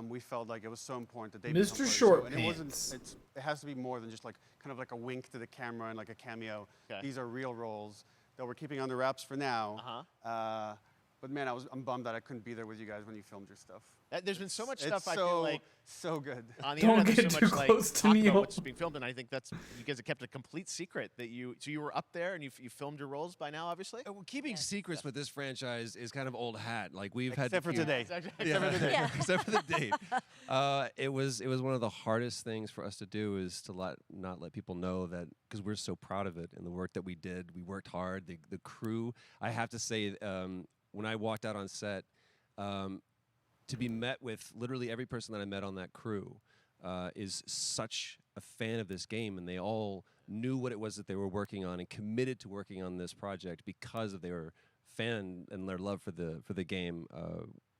We felt like it was so important that they become Mr. part of the Short show. And it wasn't. Pants. It has to be more than just like kind of like a wink to the camera and like a cameo. Okay. These are real roles that we're keeping under wraps for now. But man, I'm bummed that I couldn't be there with you guys when you filmed your stuff. There's been so much It's stuff I so, feel like so good. on the Don't internet. There's get so too much close to talk me. about what's being filmed, and I think that's you guys have kept a complete secret that you. So you were up there and you filmed your roles by now, obviously. Well, keeping secrets with this franchise is kind of old hat. Like we've Except had for today. Except for today. Yeah. except for the date. It was one of the hardest things for us to do is to not let people know that because we're so proud of it and the work that we did. We worked hard. The crew. I have to say, when I walked out on set. To be met with literally every person that I met on that crew is such a fan of this game, and they all knew what it was that they were working on and committed to working on this project because of their fan and their love for the game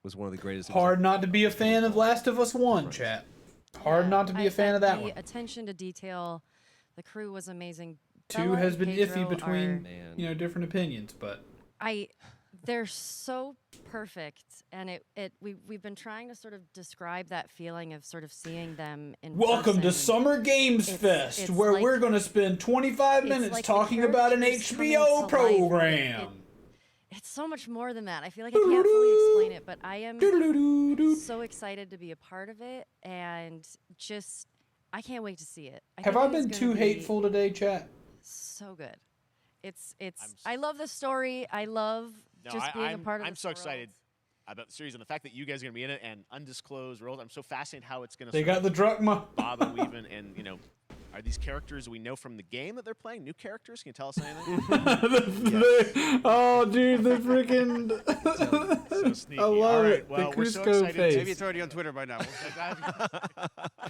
was one of the greatest. Hard not to be a fan of Last of Us 1, chat. Hard not to be a fan of that the one. attention to detail, the crew was amazing. 2 Bella has and been Pedro iffy between are- different opinions, but they're so perfect, and we've been trying to sort of describe that feeling of sort of seeing them in welcome to person. Summer Games Fest, it's where like- we're going to spend 25 it's minutes like the talking about an characters coming HBO to life. program. It's so much more than that. I feel like I can't fully explain it, but I am so excited to be a part of it, and just I can't wait to see it. Have think I it is been gonna too be hateful today, chat? So good. It's I love the story. I love just being a part of I'm this so world. excited about the series and the fact that you guys are going to be in it and undisclosed roles. I'm so fascinated how it's going to. They got the drachma. Bob and weave and are these characters we know from the game that they're playing? New characters? Can you tell us anything? Oh, dude, the freaking. So sneaky. I love All right, it. well, The we're so Cusco excited. face. Maybe it's already on Twitter by now.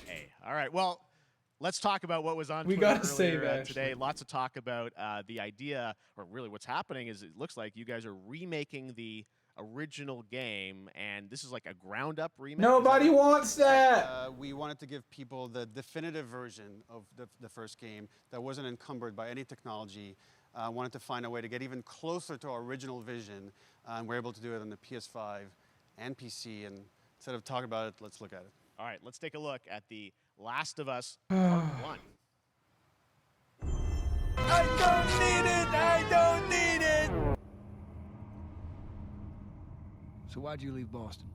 Hey, all right. Well, let's talk about what was on We Twitter gotta save earlier Ashley. today. Lots of talk about the idea, or really what's happening is it looks like you guys are remaking the original game, and this is like a ground-up remake. Nobody wants that. We wanted to give people the definitive version of the first game that wasn't encumbered by any technology. wanted to find a way to get even closer to our original vision. And we're able to do it on the PS5 and PC. And instead of talking about it, let's look at it. All right, let's take a look at The Last of Us Part 1. I don't need it! I don't need it! So why'd you leave Boston?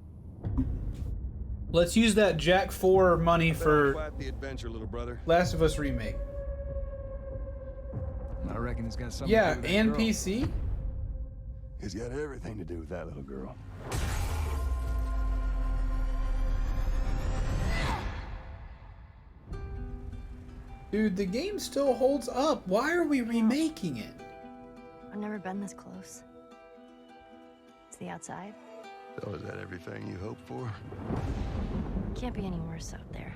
Let's use that Jack 4 money for Quite the adventure, little brother. Last of Us remake. I reckon it's got something Yeah, to do with that and girl. PC. It's got everything to do with that little girl. Dude, the game still holds up. Why are we remaking it? I've never been this close. It's the outside. So is that everything you hoped for? Can't be any worse out there.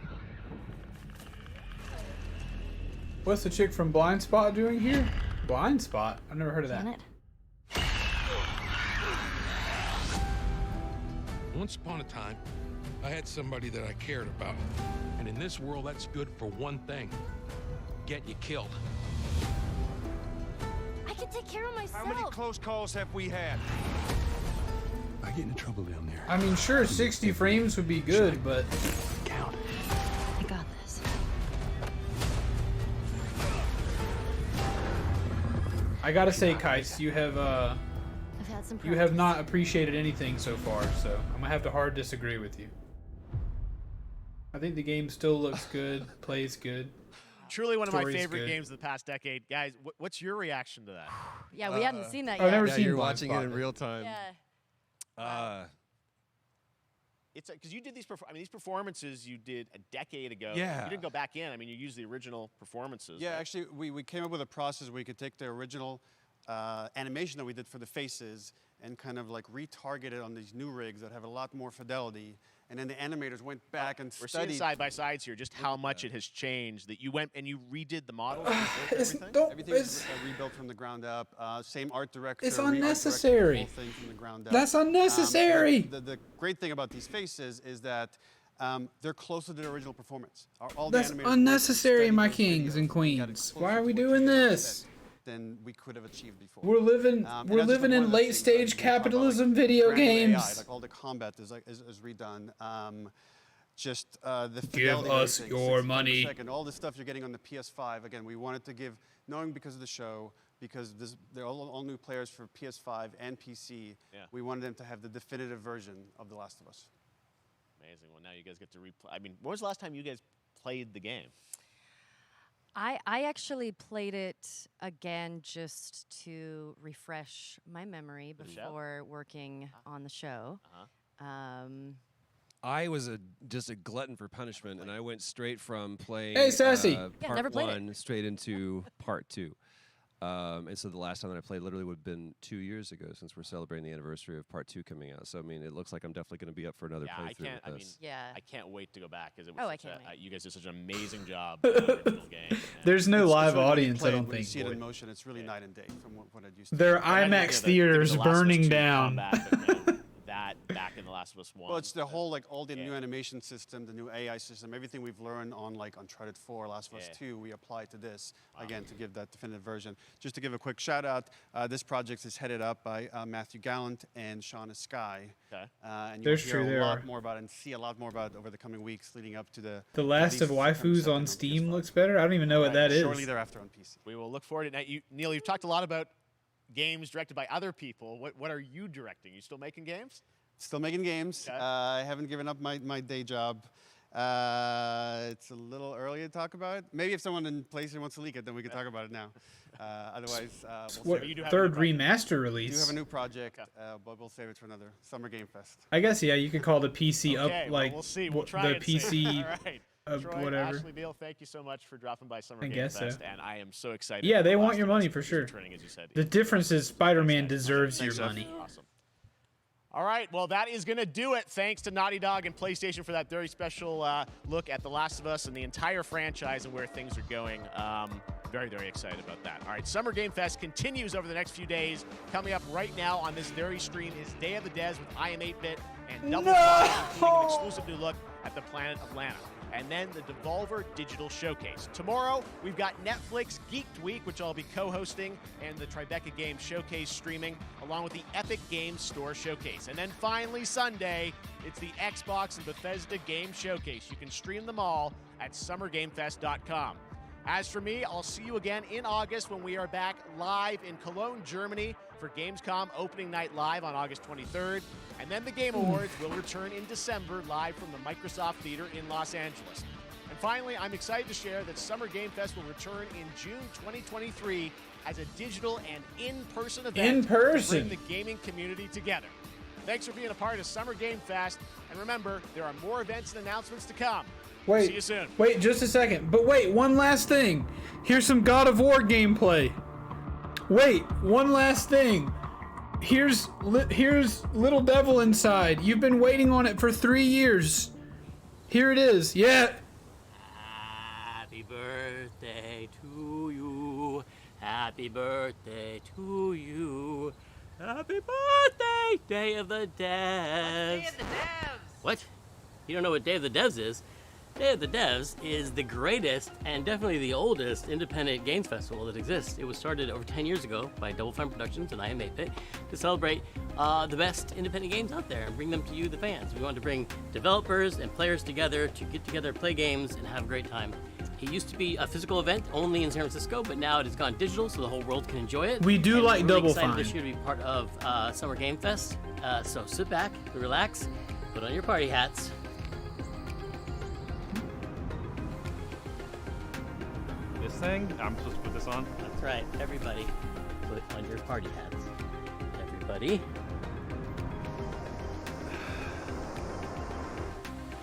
What's the chick from Blind Spot doing here? Blind Spot? I've never heard of that. Once upon a time, I had somebody that I cared about. And in this world, that's good for one thing. Get you killed. I can take care of myself. How many close calls have we had? I get into trouble down there. I mean, sure, 60 frames would be good, but... Count. I got this. I gotta say, Kais, you have, I've had some you have not appreciated anything so far, so I'm gonna have to hard disagree with you. I think the game still looks good, plays good. Truly one of my Story's favorite good. games of the past decade. Guys, what's your reaction to that? Yeah, we hadn't seen that I've yet. never Yeah, seen you're Blind watching it Spot. in real time. Yeah. It's because you did these. I mean, these performances you did a decade ago. Yeah. You didn't go back in. I mean, you used the original performances. Yeah, right? actually, we came up with a process where we could take the original animation that we did for the faces and kind of like retarget it on these new rigs that have a lot more fidelity. And then the animators went back and We're seeing studied. side by sides here, just how much it has changed. That you went and you redid the models. Everything is rebuilt from the ground up. Same art director. It's re-art directed unnecessary. The whole thing from the ground up. That's unnecessary. The great thing about these faces is that they're closer to the original performance. All the That's animators unnecessary, my kings and queens. Why are we doing this? than we could have achieved before. We're living in late stage capitalism video games. AI, like all the combat is redone. Just the Give fidelity of us everything, your 60 frames per money. second, all the stuff you're getting on the PS5. Again, we wanted to give, knowing because of the show, because they're all new players for PS5 and PC. Yeah. We wanted them to have the definitive version of The Last of Us. Amazing. Well, now you guys get to replay. I mean, when was the last time you guys played the game? I actually played it again just to refresh my memory For the show? before working on the show. I was just a glutton for punishment, and I went straight from playing Hey, Sassy! Yeah, part never played it. 1 straight into part 2. And so the last time that I played literally would have been 2 years ago, since we're celebrating the anniversary of part 2 coming out. So I mean, it looks like I'm definitely going to be up for another Yeah, playthrough I can't. with I this. mean, I can't wait to go back because it Oh, was I such can't you guys did such an amazing job with the original game. There's no It's live really when you audience, play I it, don't when you think. see it in motion, it's really night and day from what it used to Their be. IMAX theaters burning down. That back in The Last of Us 1. Well, it's the whole, like, all the new animation system, the new AI system, everything we've learned on, like, Uncharted 4, Last of Us 2, we apply to this, again, to give that definitive version. Just to give a quick shout out, this project is headed up by Matthew Gallant and Shauna Sky. Okay. And There's you'll hear true, a they lot are. more about it and see a lot more about it over the coming weeks leading up to the The Last of release September Waifus 2nd on Steam looks better. I don't even know what that is. Shortly thereafter on PC. We will look forward to it. Now, Neil, you've talked a lot about games directed by other people. What are you directing? You still making games? Still making games. Okay. I haven't given up my day job. It's a little early to talk about it. Maybe if someone in PlayStation wants to leak it, then we can talk about it now. Otherwise, we'll What, save it. third remaster We do release? have a new project, but we'll save it for another Summer Game Fest. I guess, yeah, you could call the PC Okay, up, well, like, we'll see. We'll try the and see. PC All right. Troy, whatever. Ashley, Neil, thank you so much for dropping by Summer I Game guess so. Fest, and I am so excited. Yeah, for they The want Last your of Us money for sure. Training, as you said. The difference is Spider-Man deserves your Thanks, Jeff. money. Awesome. All right, well, that is going to do it. Thanks to Naughty Dog and PlayStation for that very special look at The Last of Us and the entire franchise and where things are going. Very, very excited about that. All right, Summer Game Fest continues over the next few days. Coming up right now on this very stream is Day of the Devs with I Am 8-Bit and Double Fine, including an exclusive new look at the planet Atlanta. And then the Devolver Digital Showcase. Tomorrow, we've got Netflix Geeked Week, which I'll be co-hosting, and the Tribeca Games Showcase streaming, along with the Epic Games Store Showcase. And then finally, Sunday, it's the Xbox and Bethesda Game Showcase. You can stream them all at summergamefest.com. As for me, I'll see you again in August when we are back live in Cologne, Germany for Gamescom Opening Night Live on August 23rd. And then the Game Awards will return in December live from the Microsoft Theater in Los Angeles. And finally, I'm excited to share that Summer Game Fest will return in June 2023 as a digital and in-person event In person. to bring the gaming community together. Thanks for being a part of Summer Game Fest. And remember, there are more events and announcements to come. Wait, see you soon. Wait, just a second. But wait, one last thing. Here's some God of War gameplay. Wait, one last thing. Here's Little Devil Inside. You've been waiting on it for 3 years. Here it is. Yeah. Happy birthday to you. Happy birthday to you. Happy birthday, Day of the Devs. Day of the Devs. What? You don't know what Day of the Devs is? Day of the Devs is the greatest and definitely the oldest independent games festival that exists. It was started over 10 years ago by Double Fine Productions and I Am 8-Bit to celebrate the best independent games out there and bring them to you, the fans. We wanted to bring developers and players together to get together, play games, and have a great time. It used to be a physical event only in San Francisco, but now it has gone digital so the whole world can enjoy it. We do and like we're really Double excited Fine. this year to be part of Summer Game Fest. So sit back, relax, put on your party hats. This thing? I'm supposed to put this on? That's right, everybody, put on your party hats. Everybody.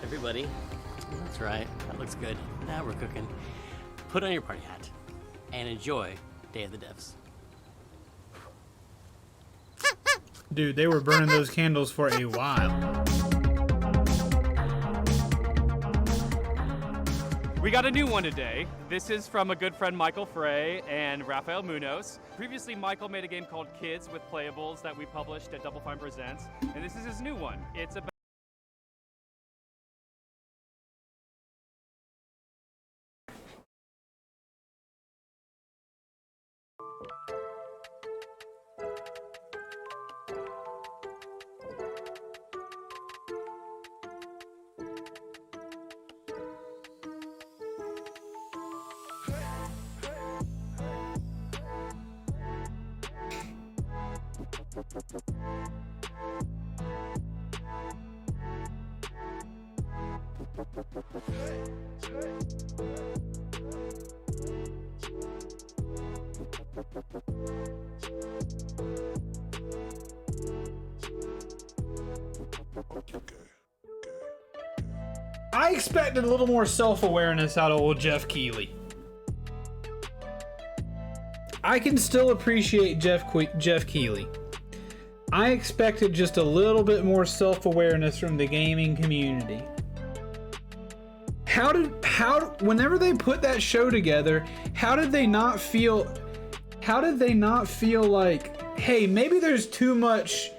Everybody. That's right, that looks good. Now we're cooking. Put on your party hat and enjoy Day of the Devs. Dude, they were burning those candles for a while. We got a new one today. This is from a good friend Michael Frey and Rafael Munoz. Previously, Michael made a game called Kids with Playables that we published at Double Fine Presents, and this is his new one. It's about I expected a little more self-awareness out of old Jeff Keighley. I can still appreciate Jeff Keighley. I expected just a little bit more self-awareness from the gaming community. Whenever they put that show together, how did they not feel like, hey, maybe there's too much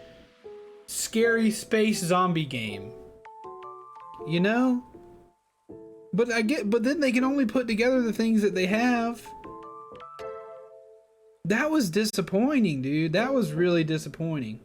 scary space zombie game? You know? But then they can only put together the things that they have. That was disappointing, dude. That was really disappointing.